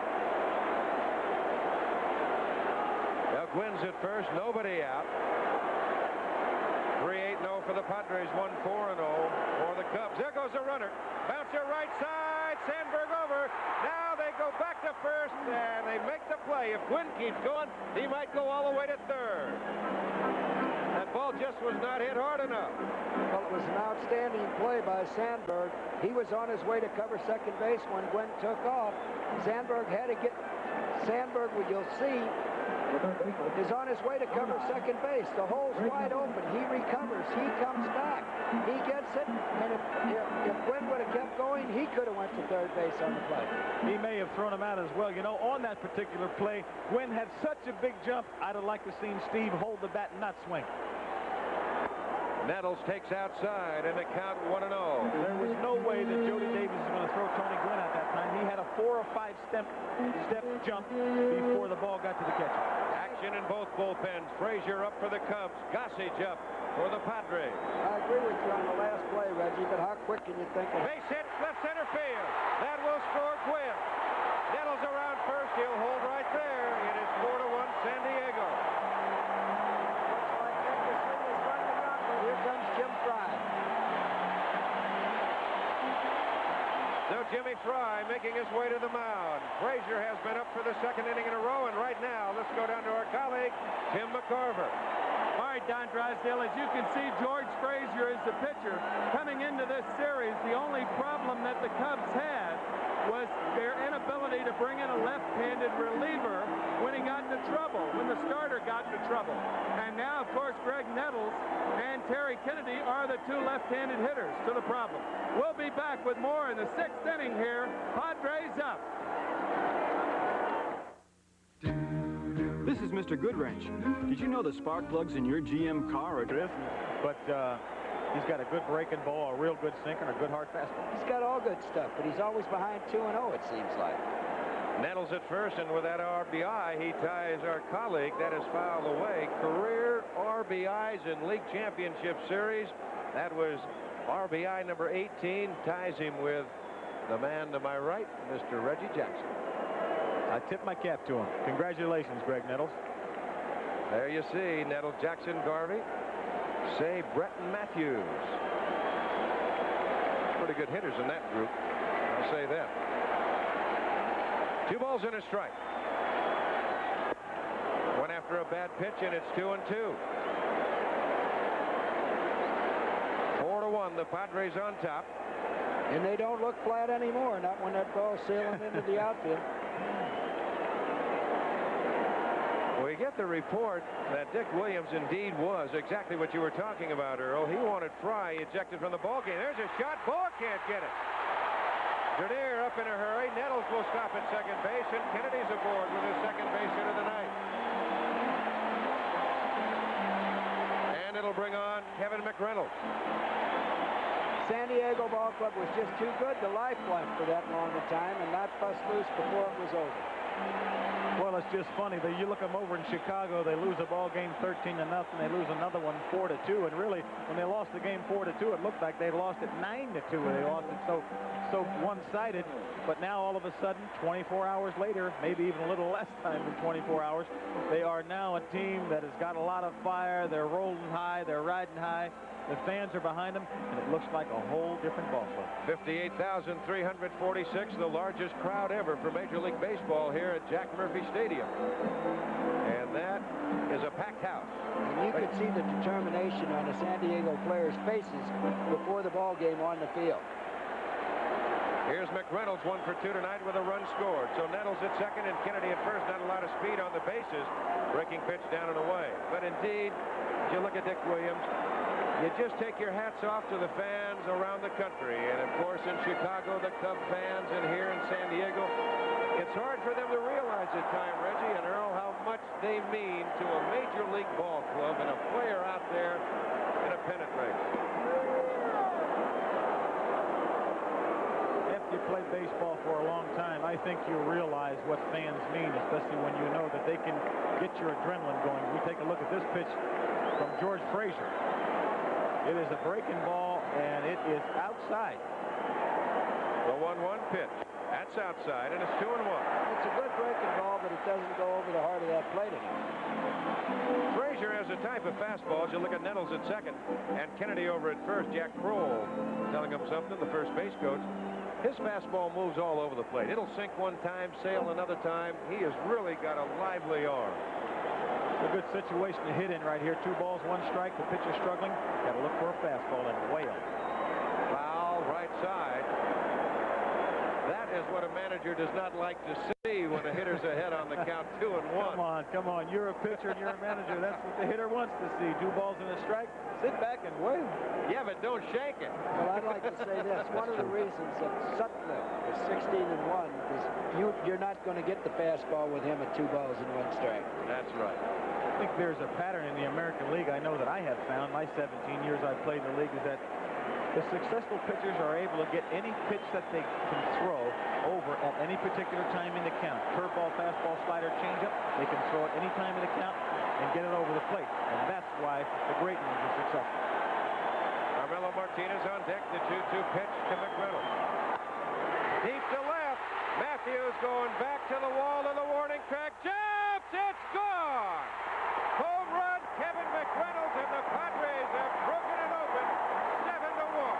Now Gwynn's at first, nobody out. 3-8-0 for the Padres, 1-4-0 for the Cubs. There goes a runner. Bouncer right side, Sandberg over. Now they go back to first, and they make the play. If Gwynn keeps going, he might go all the way to third. That ball just was not hit hard enough. Well, it was an outstanding play by Sandberg. He was on his way to cover second base when Gwynn took off. Sandberg had to get... Sandberg, you'll see, is on his way to cover second base. The hole's wide open. He recovers. He comes back. He gets it. And if Gwynn would have kept going, he could have went to third base on the play. He may have thrown him out as well. You know, on that particular play, Gwynn had such a big jump, I'd have liked to have seen Steve hold the bat and not swing. Nettles takes outside, and the count 1-0. There was no way that Jody Davis was going to throw Tony Gwynn at that time. He had a 4 or 5 step jump before the ball got to the catcher. Action in both bullpens. Frazier up for the Cubs. Gossage up for the Padres. I agree with you on the last play, Reggie, but how quick can you think of it? Base hit, left center field. That will score Gwynn. Nettles around first. He'll hold right there. It is 4-1 San Diego. Here comes Jim Fry. So Jimmy Fry making his way to the mound. Frazier has been up for the 2nd inning in a row, and right now, let's go down to our colleague, Tim McCarver. All right, Don Drysdale, as you can see, George Frazier is the pitcher. Coming into this series, the only problem that the Cubs had was their inability to bring in a left-handed reliever when he got into trouble, when the starter got into trouble. And now, of course, Greg Nettles and Terry Kennedy are the 2 left-handed hitters to the problem. We'll be back with more in the 6th inning here. Padres up. This is Mr. Goodwrench. Did you know the spark plugs in your GM car are drift? But he's got a good breaking ball, a real good sinker, and a good hard fastball. He's got all good stuff, but he's always behind 2-0, it seems like. Nettles at first, and with that RBI, he ties our colleague. That is fouled away. Career RBIs in League Championship Series. That was RBI number 18. Ties him with the man to my right, Mr. Reggie Jackson. I tip my cap to him. Congratulations, Greg Nettles. There you see Nettles, Jackson, Garvey, Say, Brett, and Matthews. Pretty good hitters in that group, I'll say that. 2 balls and a strike. Went after a bad pitch, and it's 2-2. 4-1, the Padres on top. And they don't look flat anymore, not when that ball's sailing into the outfield. We get the report that Dick Williams indeed was exactly what you were talking about, Earl. He wanted Fry ejected from the ballgame. There's a shot. Boa can't get it. Dernier up in a hurry. Nettles will stop at second base, and Kennedy's aboard with his 2nd base hit of the night. And it'll bring on Kevin McReynolds. San Diego Ball Club was just too good to lifeline for that long a time and not bust loose before it was over. Well, it's just funny that you look them over in Chicago, they lose a ball game 13-0, they lose another one 4-2, and really when they lost the game 4-2, it looked like they lost it 9-2, they lost it so one-sided. But now all of a sudden, 24 hours later, maybe even a little less time than 24 hours, they are now a team that has got a lot of fire. They're rolling high, they're riding high. The fans are behind them, and it looks like a whole different ball club. 58,346, the largest crowd ever for Major League Baseball here at Jack Murphy Stadium. And that is a packed house. And you could see the determination on the San Diego players' faces before the ball game on the field. Here's McReynolds, 1 for 2 tonight with a run scored. So Nettles at second and Kennedy at first. Not a lot of speed on the bases. Breaking pitch down and away. But indeed, as you look at Dick Williams, you just take your hats off to the fans around the country. And of course in Chicago, the Cub fans, and here in San Diego. It's hard for them to realize at time, Reggie and Earl, how much they mean to a major league ball club and a player out there in a pennant race. You played baseball for a long time. I think you realize what fans mean, especially when you know that they can get your adrenaline going. We take a look at this pitch from George Frazier. It is a breaking ball, and it is outside. The 1-1 pitch. That's outside, and it's 2-1. It's a good breaking ball, but it doesn't go over the heart of that plate anymore. Frazier has a type of fastball. You look at Nettles at second, and Kennedy over at first. Jack Kroll telling him something, the first base coach. His fastball moves all over the plate. It'll sink one time, sail another time. He has really got a lively arm. It's a good situation to hit in right here. 2 balls, 1 strike. The pitcher struggling. Got to look for a fastball and whale. Foul right side. That is what a manager does not like to see when a hitter's ahead on the count 2-1. Come on. You're a pitcher and you're a manager. That's what the hitter wants to see. 2 balls and a strike. Sit back and wait. Yeah, but don't shake it. Well, I'd like to say this. One of the reasons that Sutcliffe is 16-1 is you're not going to get the fastball with him at 2 balls and 1 strike. That's right. I think there's a pattern in the American League I know that I have found my 17 years I've played in the league is that the successful pitchers are able to get any pitch that they can throw over at any particular time in the count. Curveball, fastball, slider, changeup. They can throw it any time in the count and get it over the plate. And that's why the great ones are successful. Carmelo Martinez on deck. The 2-2 pitch to McReynolds. Deep to left. Matthews going back to the wall of the warning track. Jumps! It's gone! Home run, Kevin McReynolds, and the Padres have broken it open. 7-1.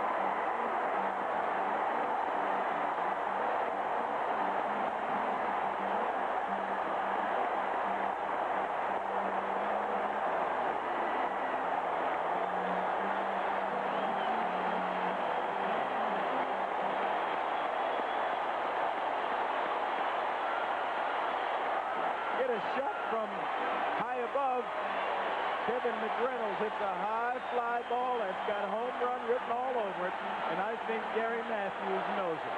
Get a shot from high above. Kevin McReynolds hits a high fly ball that's got home run written all over it, and I think Gary Matthews knows it.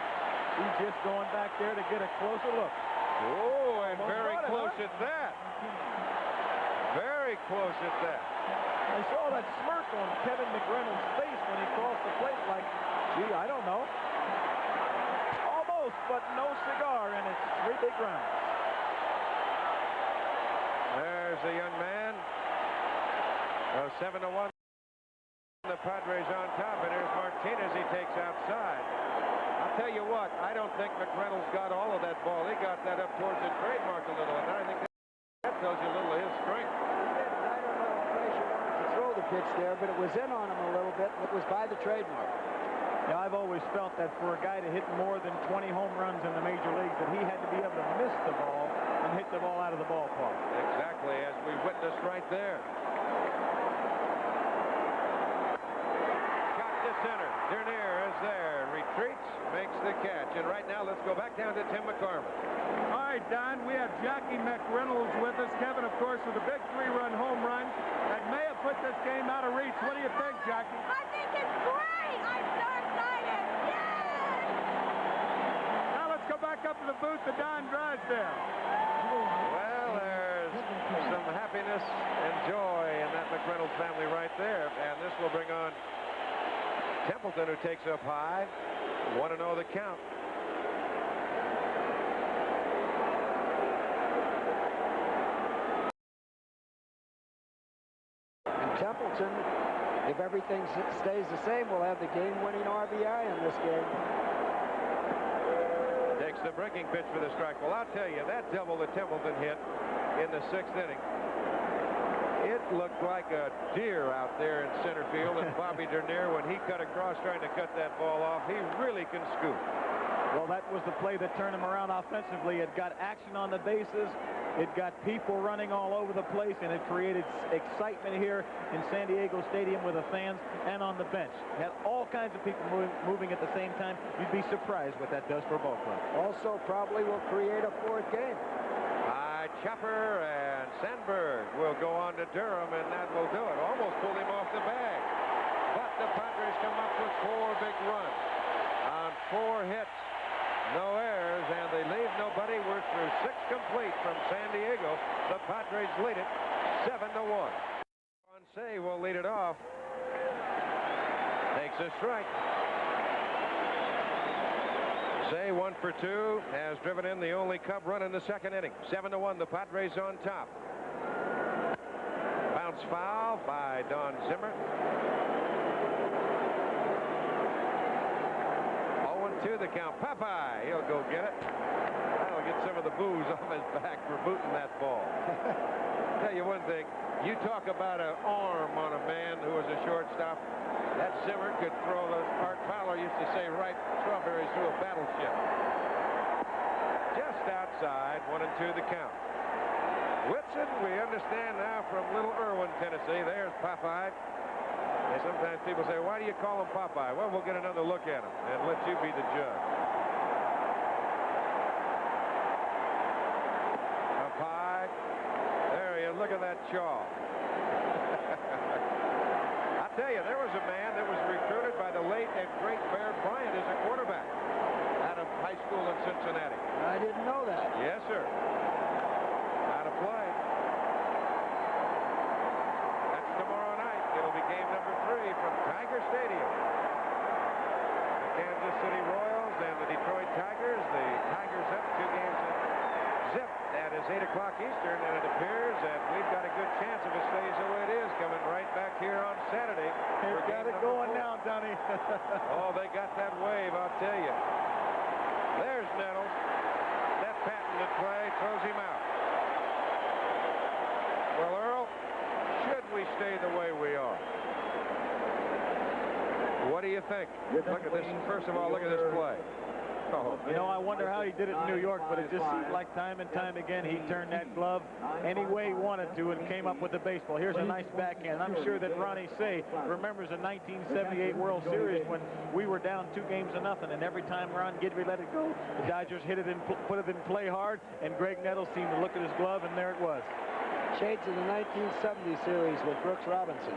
He's just going back there to get a closer look. Oh, and very close at that. Very close at that. I saw that smirk on Kevin McReynolds' face when he crossed the plate like, gee, I don't know. Almost, but no cigar, and it's 3 big runs. There's the young man. 7-1. The Padres on top, and here's Martinez. He takes outside. I'll tell you what, I don't think McReynolds got all of that ball. He got that up towards the trademark a little, and I think that tells you a little of his strength. I don't know if Frazier wanted to throw the pitch there, but it was in on him a little bit, and it was by the trademark. Yeah, I've always felt that for a guy to hit more than 20 home runs in the major leagues, that he had to be able to miss the ball and hit the ball out of the ballpark. Exactly, as we witnessed right there. Shot to center. Dernier is there. Retreats, makes the catch. And right now, let's go back down to Tim McCormick. All right, Don, we have Jackie McReynolds with us. Kevin, of course, with a big 3-run home run that may have put this game out of reach. What do you think, Jackie? I think it's great. I'm so excited. Yay! Now let's go back up to the booth to Don Drysdale. Well, there's some happiness and joy in that McReynolds family right there. And this will bring on Templeton, who takes up high. 1-0 the count. And Templeton, if everything stays the same, will have the game-winning RBI in this game. Takes the breaking pitch for the strike. Well, I'll tell you, that double that Templeton hit in the 6th inning, it looked like a deer out there in center field, and Bobby Dernier, when he cut across trying to cut that ball off, he really can scoop. Well, that was the play that turned him around offensively. It got action on the bases. It got people running all over the place, and it created excitement here in San Diego Stadium with the fans and on the bench. It had all kinds of people moving at the same time. You'd be surprised what that does for a ball club. Also probably will create a fourth game. High chopper, and Sandberg will go on to Durham, and that will do it. Almost pulled him off the bag. But the Padres come up with 4 big runs on 4 hits. No errors, and they leave nobody. We're through 6 complete from San Diego. The Padres lead it 7-1. Ponce will lead it off. Takes a strike. Say 1 for 2 has driven in the only Cub run in the second inning. 7-1, the Padres on top. Bounce foul by Don Zimmer. 0-2 the count. Popeye, he'll go get it. That'll get some of the booze off his back for booting that ball. Tell you one thing, you talk about an arm on a man who was a shortstop. That Zimmer could throw the, Art Fowler used to say, ripe strawberries through a battleship. Just outside, 1-2 the count. Whitson, we understand now from Little Irwin, Tennessee. There's Popeye. And sometimes people say, why do you call him Popeye? Well, we'll get another look at him and let you be the judge. Popeye. There you look at that jaw. I tell you, there was a man that was recruited by the late and great Bear Bryant as a quarterback out of high school in Cincinnati. I didn't know that. Yes, sir. How to play. That's tomorrow night. It'll be game number 3 from Tiger Stadium. The Kansas City Royals and the Detroit Tigers. The Tigers up 2 games in zip. That is 8 o'clock Eastern, and it appears that we've got a good chance if it stays the way it is, coming right back here on Saturday. They've got it going now, Donnie. Oh, they got that wave, I'll tell you. There's Nettles. That patented play throws him out. Well, Earl, should we stay the way we are? What do you think? Look at this. First of all, look at this play. Oh, you know, I wonder how he did it in New York, but it just seemed like time and time again he turned that glove any way he wanted to and came up with the baseball. Here's a nice backhand. I'm sure that Ronnie Say remembers the 1978 World Series when we were down 2-0, and every time Ron Guidry let it go, the Dodgers hit it and put it in play hard, and Greg Nettles seemed to look at his glove, and there it was. Shades of the 1970 series with Brooks Robinson.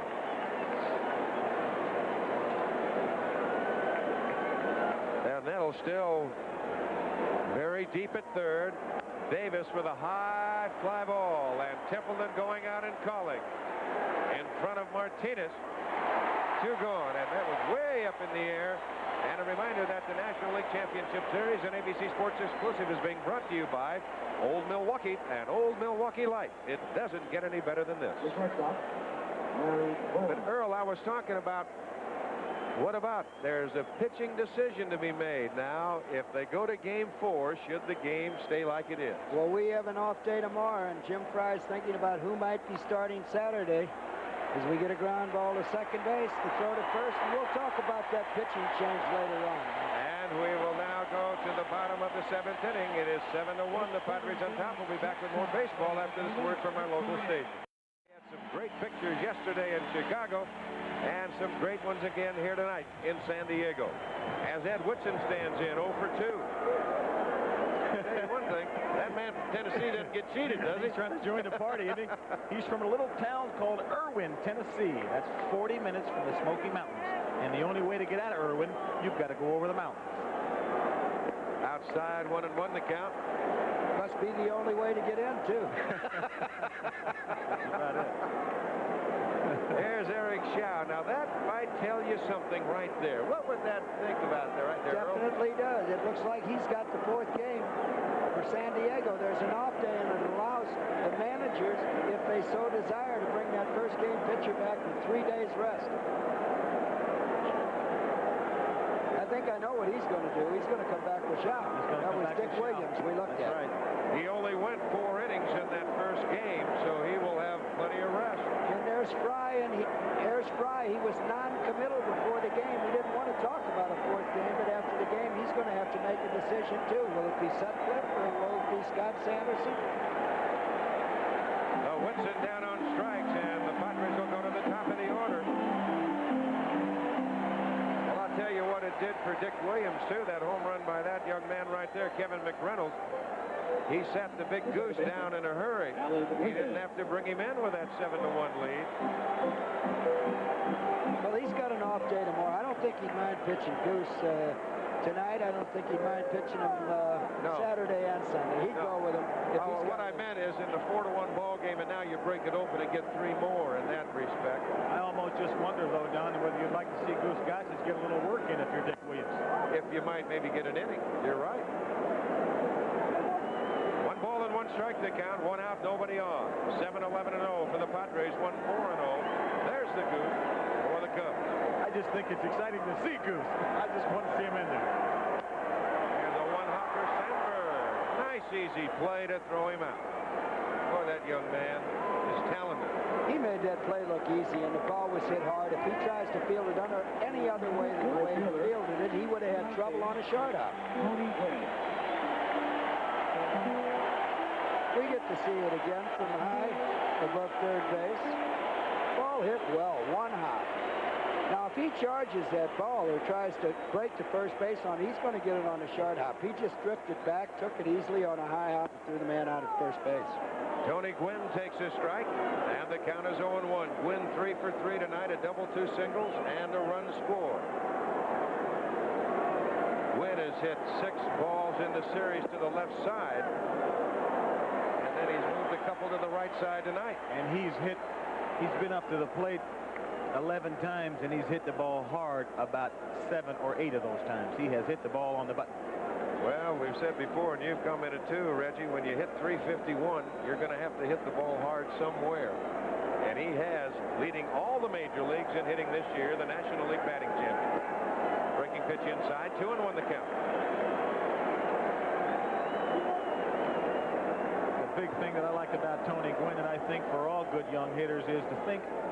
Nettles still very deep at third. Davis with a high fly ball, and Templeton going out and calling in front of Martinez. 2 gone, and that was way up in the air. And a reminder that the National League Championship Series and ABC Sports Exclusive is being brought to you by Old Milwaukee and Old Milwaukee Light. It doesn't get any better than this. But Earl, I was talking about, what about? There's a pitching decision to be made now. If they go to game 4, should the game stay like it is? Well, we have an off day tomorrow, and Jim Fry's thinking about who might be starting Saturday as we get a ground ball to second base to throw to first, and we'll talk about that pitching change later on. And we will now go to the bottom of the 7th inning. It is 7-1. The Padres on top. We'll be back with more baseball after this word from our local station. We had some great pictures yesterday in Chicago, and some great ones again here tonight in San Diego. As Ed Whitson stands in 0 for 2. I'll tell you one thing, that man from Tennessee doesn't get cheated, does he? He's trying to join the party, isn't he? He's from a little town called Irwin, Tennessee. That's 40 minutes from the Smoky Mountains. And the only way to get out of Irwin, you've got to go over the mountains. Outside, 1-1 the count. Must be the only way to get in, too. That's about it. There's Eric Shaw. Now that might tell you something right there. What would that think about there, right there, Definitely does. It looks like he's got the 4th game for San Diego. There's an off day, and it allows the managers, if they so desire, to bring that first game pitcher back with 3 days rest. I think I know what he's going to do. He's going to come back with Shaw. That was Dick Williams we looked at. That's right. He only went 4 innings in that first game, so he will have plenty of rest. And there's Fry, he was non-committal before the game. He didn't want to talk about a 4th game, but after the game, he's going to have to make a decision too. Will it be Sutcliffe or will it be Scott Sanderson? Whitson down on strikes, and the Padres will go to the top of the order. Well, I'll tell you what it did for Dick Williams, too, that home run by that young man right there, Kevin McReynolds. He sat the big goose down in a hurry. He didn't have to bring him in with that 7-1 lead. Well, he's got an off day tomorrow. I don't think he'd mind pitching Goose tonight. I don't think he'd mind pitching him Saturday and Sunday. He'd go with him. What I meant is in the 4-1 ball game, and now you break it open and get 3 more in that respect. I almost just wonder, though, Don, whether you'd like to see Goose Gossage get a little work in if you're Dick Williams. If you might maybe get an inning. You're right. 1 ball and 1 strike to count. 1 out, nobody on. 7-11-0 for the Padres. 1-4-0. There's the Goose for the Cubs. I just think it's exciting to see Goose. I just want to see him in there. Here's a 1-hopper Sandberg. Nice easy play to throw him out. Boy, that young man is talented. He made that play look easy, and the ball was hit hard. If he tries to field it any other way than the way he fielded it, he would have had trouble on a short hop. We get to see it again from high above third base. Ball hit well, 1 hop. Now, if he charges that ball or tries to break to first base on, he's going to get it on a short hop. He just drifted back, took it easily on a high hop, and threw the man out at first base. Tony Gwynn takes a strike, and the count is 0-1. Gwynn 3 for 3 tonight, a double, 2 singles, and a run scored. Gwynn has hit 6 balls in the series to the left side, and then he's moved a couple to the right side tonight. And he's been up to the plate 11 times, and he's hit the ball hard about 7 or 8 of those times. He has hit the ball on the button. Well, we've said before, and you've commented too, Reggie, when you hit 351, you're going to have to hit the ball hard somewhere. And he has, leading all the major leagues in hitting this year, the National League batting champion. Breaking pitch inside, 2-1 the count. The big thing that I like about Tony Gwynn, and I think for all good young hitters, is to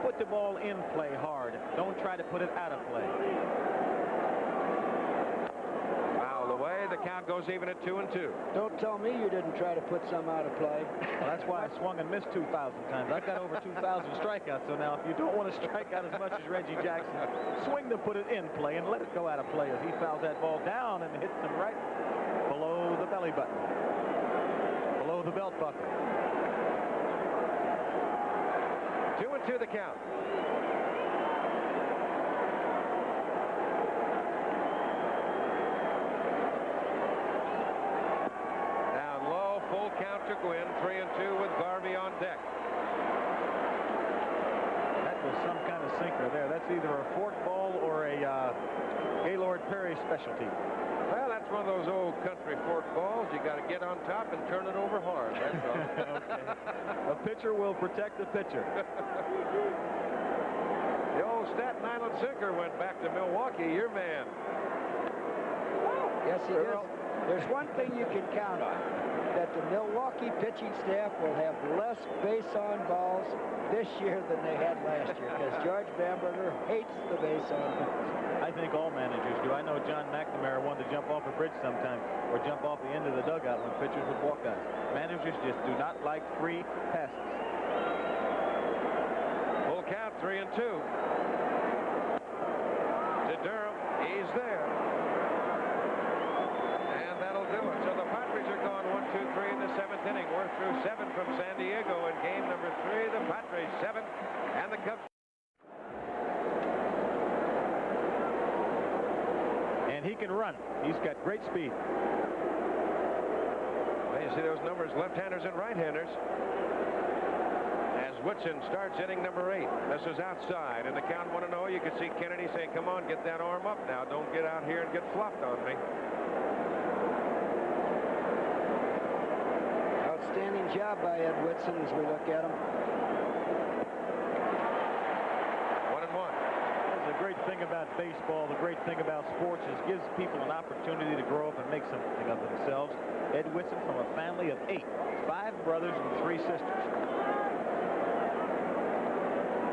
put the ball in play hard. Don't try to put it out of play. Foul away. The count goes even at 2-2. Don't tell me you didn't try to put some out of play. Well, that's why I swung and missed 2,000 times. I've got over 2,000 strikeouts. So now, if you don't want to strike out as much as Reggie Jackson, swing to put it in play and let it go out of play as he fouls that ball down and hits him right below the belly button, below the belt buckle. 2-2 the count. Down low, full count to Gwynn. 3-2 with Garvey on deck. That was some kind of sinker there. That's either a fork ball or a Gaylord Perry specialty. Well, that's one of those old country fork balls. You got to get on top and turn it over hard. That's all. Okay. A pitcher will protect the pitcher. The old Staten Island sinker went back to Milwaukee. Your man. Yes, he did. There's one thing you can count on, that the Milwaukee pitching staff will have less base-on balls this year than they had last year, because George Bamberger hates the base-on balls. I think all managers do. I know John McNamara wanted to jump off a bridge sometime or jump off the end of the dugout when pitchers would walk on. Managers just do not like free passes. Full count, 3-2. To Durham, he's there. And that'll do it. So the Padres are gone 1-2-3 in the 7th inning. We're through 7 from San Diego in game number 3. The Padres 7 and the Cubs. And he can run. He's got great speed. Well, you see those numbers, left-handers and right-handers. As Whitson starts inning number 8. This is outside, and the count 1-0. You can see Kennedy saying, come on, get that arm up now. Don't get out here and get flopped on me. Outstanding job by Ed Whitson as we look at him. 1-1. That's a great thing thing about baseball, the great thing about sports is it gives people an opportunity to grow up and make something of themselves. Ed Whitson from a family of 8, 5 brothers and 3 sisters.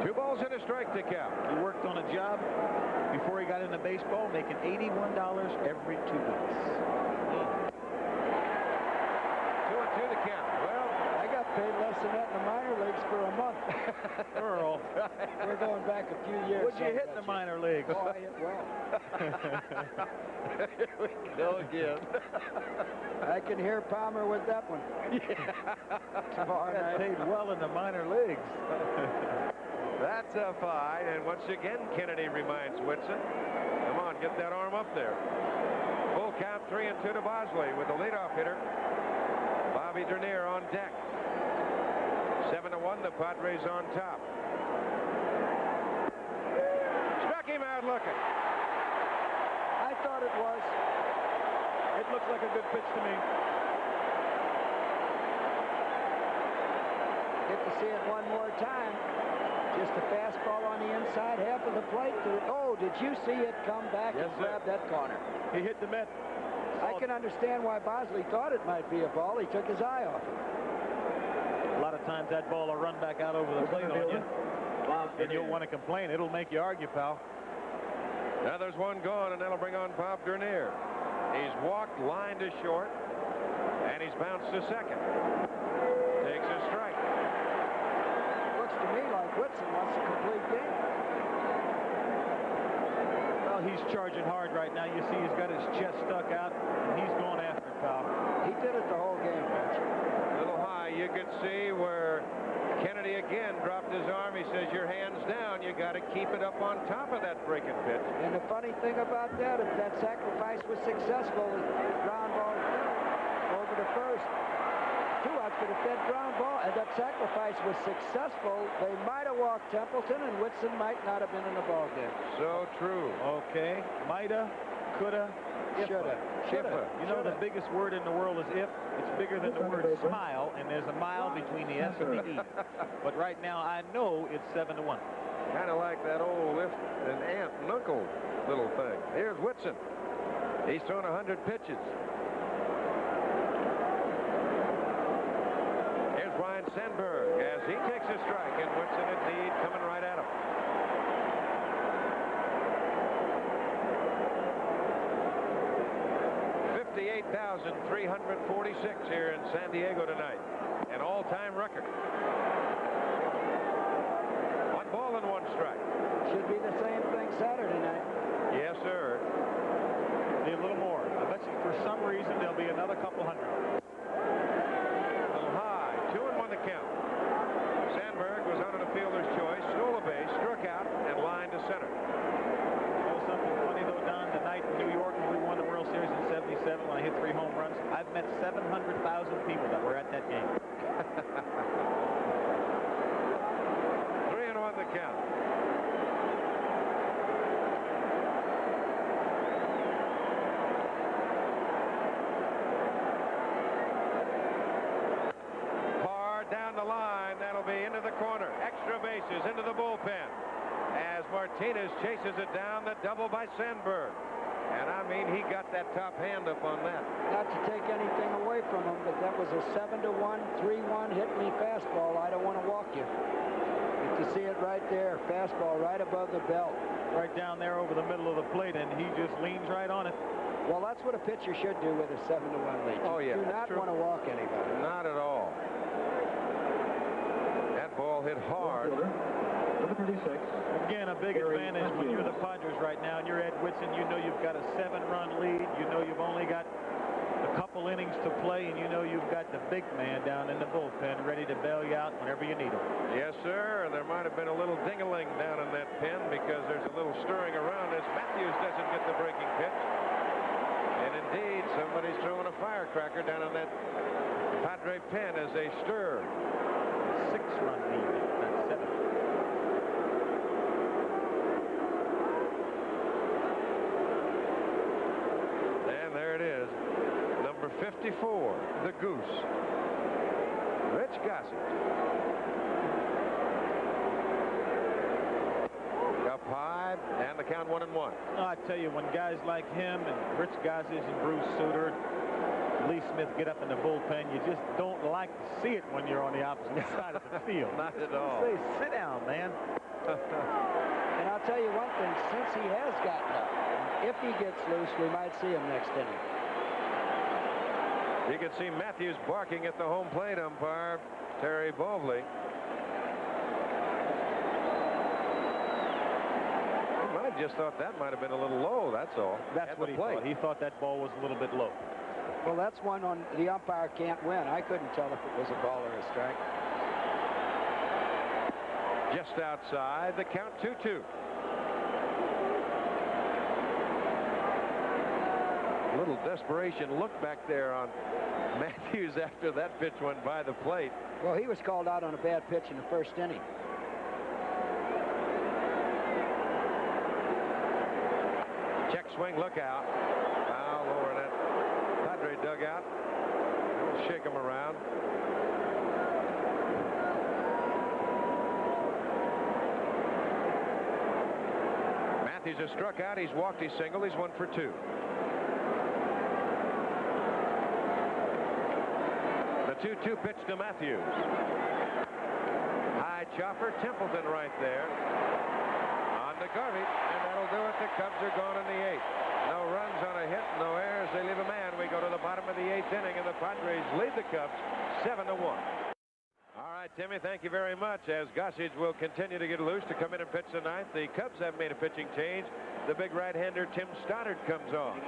2 balls and a strike to count. He worked on a job before he got into baseball, making $81 every 2 weeks. 2-2 the count. Well, I got paid less than that in the minor leagues for a month. Earl, we're going back a few years. What'd you hit in the minor leagues? Oh, I hit well. Here we go again. I can hear Palmer with that one. Tomorrow night. Got paid well in the minor leagues. That's a fine, and once again, Kennedy reminds Whitson, come on, get that arm up there. Full count, 3-2 to Bosley with the leadoff hitter, Bobby Dernier on deck. 7-1, the Padres on top. Struck him out looking. I thought it was. It looks like a good pitch to me. Get to see it one more time. Just a fastball on the inside half of the plate. Oh, did you see it come back and grab that corner? He hit the mitt. I can understand why Bosley thought it might be a ball. He took his eye off it. A lot of times that ball will run back out over the plate on you, and you'll want to complain. It'll make you argue, pal. Now there's one gone, and that'll bring on Bob Dernier. He's walked, line to short, and he's bounced to second. Takes a strike. Looks to me like Whitson wants a complete game. Well, he's charging hard right now. You see he's got his chest stuck out, and he's going after it, pal. He did it the whole game, Rich. A little high. You could see where Kennedy again dropped his arm. He says, your hand's down. You got to keep it up on top of that breaking pitch. And the funny thing about that, if that sacrifice was successful, ground ball over to first. 2 outs, but if that ground ball and that sacrifice was successful, they might have walked Templeton, and Whitson might not have been in the ball game. So true. Okay. Mighta, coulda, shoulda. You know the biggest word in the world is if. It's bigger than the word smile, and there's a mile between the S and the E. But right now, I know it's 7-1. Kind of like that old lift and aunt and uncle little thing. Here's Whitson. He's thrown 100 pitches. Here's Ryan Sandberg as he takes a strike, and Whitson indeed coming right at him. $58,346 here in San Diego tonight. An all-time record. 1 ball and 1 strike. Should be the same thing Saturday night. Yes, sir. Be a little more. I bet you for some reason there'll be another couple hundred. A little high. 2-1 the count. Sandberg was out on a fielder's choice, stole a base, struck out, and lined to center. You know something funny though, Don? The night in New York when we won the World Series in '77 when I hit 3 home runs, I've met 700,000 people that were at that game. 3-1 the count. Hard down the line. That'll be into the corner. Extra bases into the bullpen. As Martinez chases it down, the double by Sandberg. And I mean, he got that top hand up on that. Not to take anything away from him, but that was a 7-1, 3-1 hit me fastball. I don't want to walk you. Get to see it right there. Fastball right above the belt. Right down there over the middle of the plate, and he just leans right on it. Well, that's what a pitcher should do with a 7-1 lead. Oh, yeah. Do not want to walk anybody. Not at all. That ball hit hard. Number 36. Again, a big advantage when you're the Padres right now, and you're Ed Whitson. You know you've got a 7-run lead. You know you've only got a couple innings to play, and you know you've got the big man down in the bullpen ready to bail you out whenever you need him. Yes, sir. And there might have been a little ding-a-ling down in that pen because there's a little stirring around as Matthews doesn't get the breaking pitch. And indeed, somebody's throwing a firecracker down in that Padre pen as they stir. 6-run lead, not 7. And there it is. Number 54, the Goose. Rich Gossett. Up high And the count 1-1. I tell you, when guys like him and Rich Gossage and Bruce Sutter, Lee Smith get up in the bullpen, you just don't like to see it when you're on the opposite side of the field. Not at all. Say, sit down, man. And I'll tell you one thing, since he has gotten up, if he gets loose, we might see him next inning. You can see Matthews barking at the home plate umpire, Terry Bovley. I just thought that might have been a little low, that's all. That's what he thought. He thought that ball was a little bit low. Well, that's one on the umpire can't win. I couldn't tell if it was a ball or a strike. Just outside, the count 2-2. A little desperation look back there on Matthews after that pitch went by the plate. Well, he was called out on a bad pitch in the first inning. Check swing, look out. Foul over that Padre dugout. We'll shake him around. Matthews has struck out. He's walked. He's singled. He's 1 for 2. The 2-2 pitch to Matthews. High chopper. Templeton right there. On to Garvey, and that'll do it. The Cubs are gone in the 8th. No runs on a hit, no errors. They leave a man. We go to the bottom of the 8th inning, and the Padres lead the Cubs 7-1. All right, Timmy, thank you very much. As Gossage will continue to get loose to come in and pitch tonight, the Cubs have made a pitching change. The big right-hander Tim Stoddard comes on.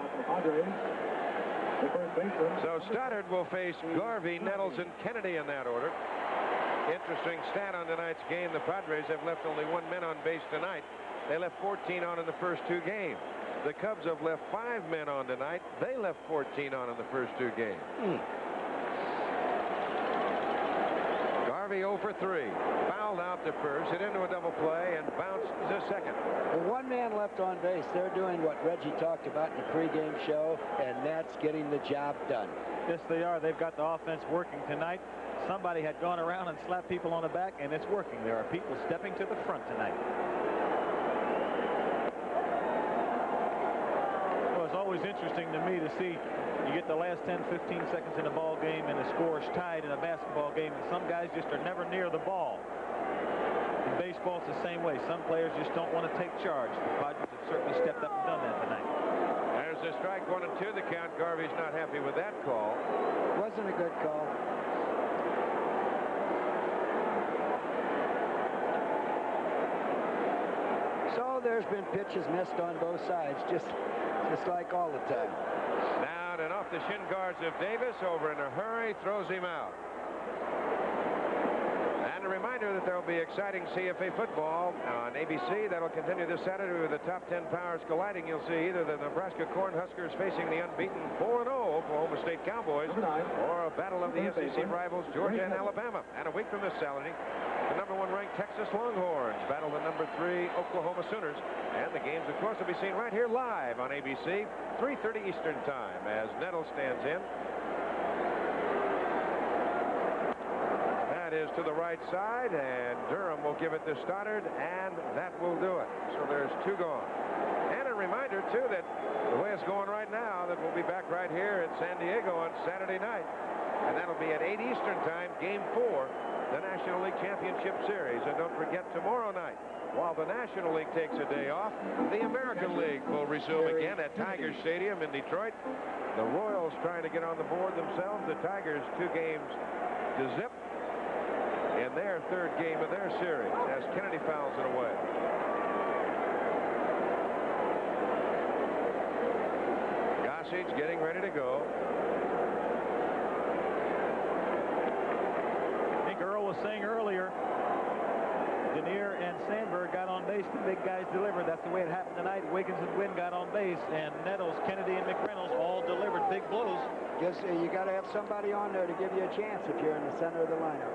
So Stoddard will face Garvey, Nettles, and Kennedy in that order. Interesting stat on tonight's game. The Padres have left only 1 man on base tonight. They left 14 on in the first 2 games. The Cubs have left 5 men on tonight. They left 14 on in the first 2 games. Garvey 0 for 3. Fouled out to first, hit into a double play, and bounced to second. With 1 man left on base, they're doing what Reggie talked about in the pregame show, and that's getting the job done. Yes, they are. They've got the offense working tonight. Somebody had gone around and slapped people on the back, and it's working. There are people stepping to the front tonight. Well, it's always interesting to me to see you get the last 10, 15 seconds in a ball game and the score is tied in a basketball game, and some guys just are never near the ball. In baseball, it's the same way. Some players just don't want to take charge. The Padres have certainly stepped up and done that tonight. There's a strike 1 and 2. The count. Garvey's not happy with that call. Wasn't a good call. So there's been pitches missed on both sides, just like all the time. Now and off the shin guards of Davis, over in a hurry, throws him out. And a reminder that there will be exciting CFA football on ABC. That'll continue this Saturday with the top 10 powers colliding. You'll see either the Nebraska Cornhuskers facing the unbeaten 4-0 Oklahoma State Cowboys, or a battle of the SEC rivals Georgia and Alabama. And a week from this Saturday, the #1 ranked Texas Longhorns battle the #3 Oklahoma Sooners. And the games, of course, will be seen right here live on ABC, 3:30 Eastern Time, as Nettles stands in. That is to the right side, and Durham will give it to Stoddard, and that will do it. So there's 2 gone. And a reminder, too, that the way it's going right now, that we'll be back right here at San Diego on Saturday night. And that'll be at 8 Eastern Time, Game 4, the National League Championship Series. And don't forget, tomorrow night, while the National League takes a day off, the American League will resume again at Tiger Stadium in Detroit. The Royals trying to get on the board themselves. The Tigers 2 games to zip in their 3rd game of their series as Kennedy fouls it away. Gossage getting ready to go. I think Earl was saying earlier, Denier and Sandberg got on base. The big guys delivered. That's the way it happened tonight. Wiggins and Gwynn got on base, and Nettles, Kennedy, and McReynolds all delivered big blows. Just you got to have somebody on there to give you a chance if you're in the center of the lineup.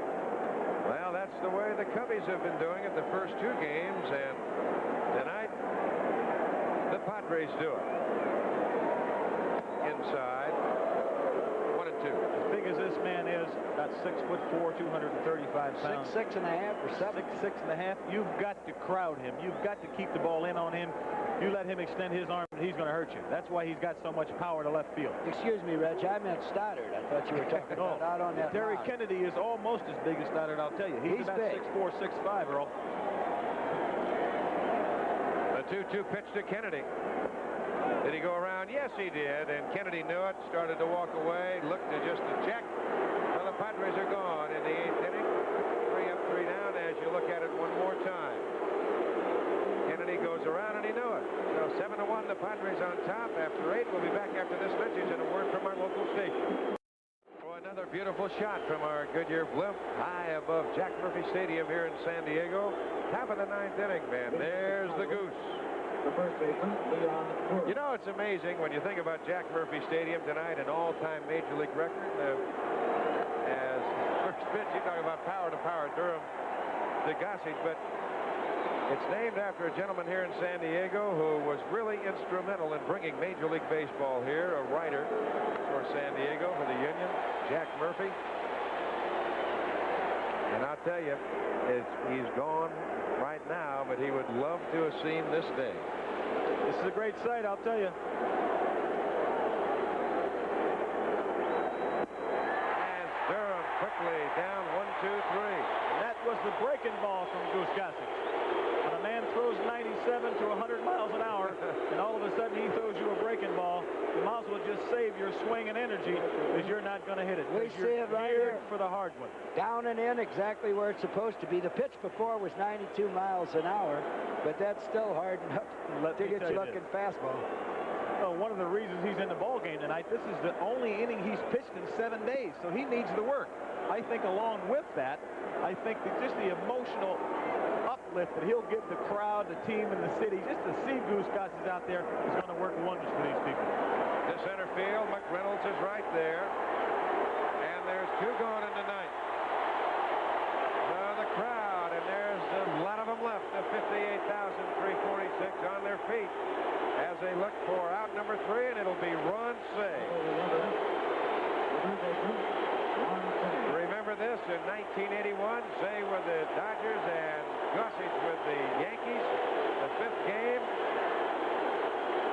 Well, that's the way the Cubbies have been doing it the first 2 games, and tonight the Padres do it. Inside, 1 and 2. As big as this man is, got 6'4", 235 pounds. 6'6" and a half or 7. 6'6" and a half. You've got to crowd him. You've got to keep the ball in on him. You let him extend his arm, and he's going to hurt you. That's why he's got so much power to left field. Excuse me, Reg. I meant Stoddard. I thought you were talking about out on that Terry line. Kennedy is almost as big as Stoddard, I'll tell you. He's about big. 6'4", 6'5", Earl. The 2-2 pitch to Kennedy. Did he go around? Yes, he did. And Kennedy knew it, started to walk away, looked to just to check. Well, the Padres are gone in the 8th inning. 3 up, 3 down as you look at it one more time. Kennedy goes around, and he knew it. So 7-1, the Padres on top after 8. We'll be back after this message and a word from our local station. Oh, another beautiful shot from our Goodyear blimp high above Jack Murphy Stadium here in San Diego. Top of the 9th inning, man. There's the goose. You know, it's amazing when you think about Jack Murphy Stadium tonight, an all-time Major League record. As first pitch, you talk about power to power, Durham to Gossage, but it's named after a gentleman here in San Diego who was really instrumental in bringing Major League Baseball here, a writer for San Diego for the Union, Jack Murphy. And I'll tell you, he's gone right now, but he would love to have seen this day. This is a great sight, I'll tell you. And Durham quickly down 1, 2, 3. And that was the breaking ball from Goose Gossage. When a man throws 97 to 100 miles an hour, and all of a sudden he throws you a breaking ball, you might as well just save your swing and energy, because you're not going to hit it. We see it right here for the hard one. Down and in, exactly where it's supposed to be. The pitch before was 92 miles an hour, but that's still hard enough to get you looking fastball. Well, one of the reasons he's in the ball game tonight, this is the only inning he's pitched in 7 days, so he needs the work. I think along with that, I think that just the emotional uplift that he'll give the crowd, the team, and the city, just to see Goose Gossage out there is going to work wonders for these people. To center field, McReynolds is right there. And there's 2 gone in the 9th. The crowd, and there's a lot of them left, the 58,346 on their feet as they look for out number 3, and it'll be Ron Cey. Remember this, in 1981, Cey with the Dodgers and Gossage with the Yankees, the 5th game.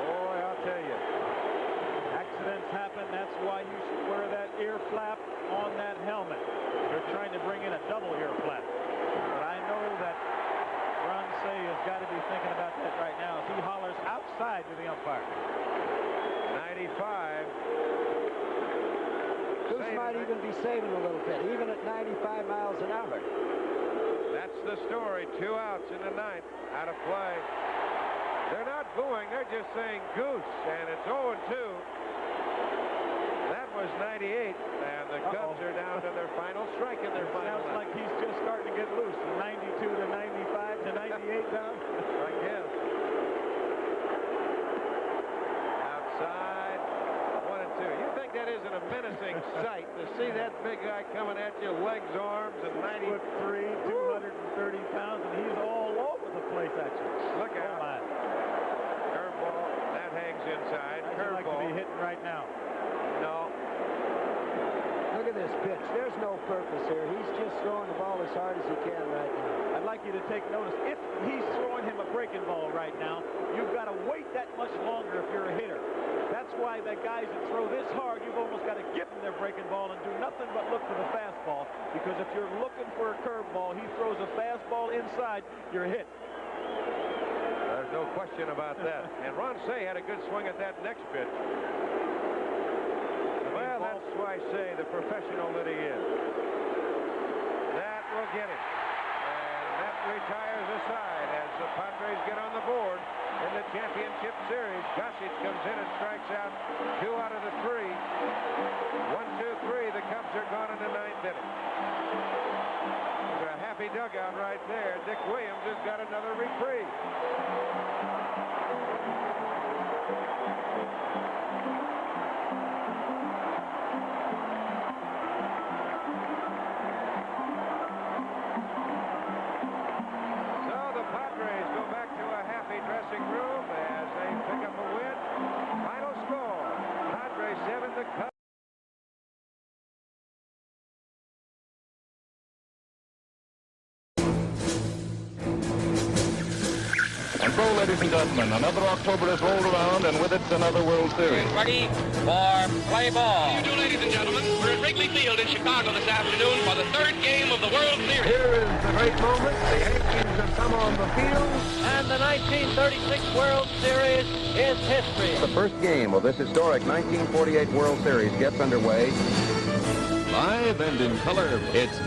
Boy, I'll tell you. Accidents happen. That's why you should wear that ear flap on that helmet. They're trying to bring in a double ear flap. But I know that Ron Cey has got to be thinking about that right now as he hollers outside to the umpire. 95. Goose might even be saving a little bit, even at 95 miles an hour. That's the story. 2 outs in the 9th. Out of play. They're not booing. They're just saying goose, and it's 0-2. That was 98, and the Cubs are down to their final strike in their final. Sounds like he's just starting to get loose. 92 to 95 to 98 down. I guess. Outside, 1 and 2. You think that isn't a menacing sight to see that big guy coming at you, legs, arms, and 90. 6'3", 230 pounds, and he's all over the place, actually. Look out. Curveball, that hangs inside. I'd like to be hitting right now. No. Look at this pitch. There's no purpose here. He's just throwing the ball as hard as he can right now. I'd like you to take notice. If he's throwing him a breaking ball right now, you've got to wait that much longer if you're a hitter. That's why the guys that throw this hard, you've almost got to give them their breaking ball and do nothing but look for the fastball. Because if you're looking for a curveball, he throws a fastball inside, you're hit. There's no question about that. And Ron Cey had a good swing at that next pitch. Well, that's why I say the professional that he is. That will get him. And that retires a side as the Padres get on the board in the championship series. Gossage comes in and strikes out 2 out of the 3. 1, 2, 3. The Cubs are gone in the 9th inning. There's a happy dugout right there. Dick Williams has got another reprieve. Dressing room as they pick up a win. Final score, Padres 7, the Cubs ladies and gentlemen, another October has rolled around, and with it another World Series. Ready for play ball. You do, ladies and gentlemen. We're at Wrigley Field in Chicago this afternoon for the third game of the World Series. Here is the great moment. The Yankees have come on the field. And the 1936 World Series is history. The first game of this historic 1948 World Series gets underway. Live and in color, it's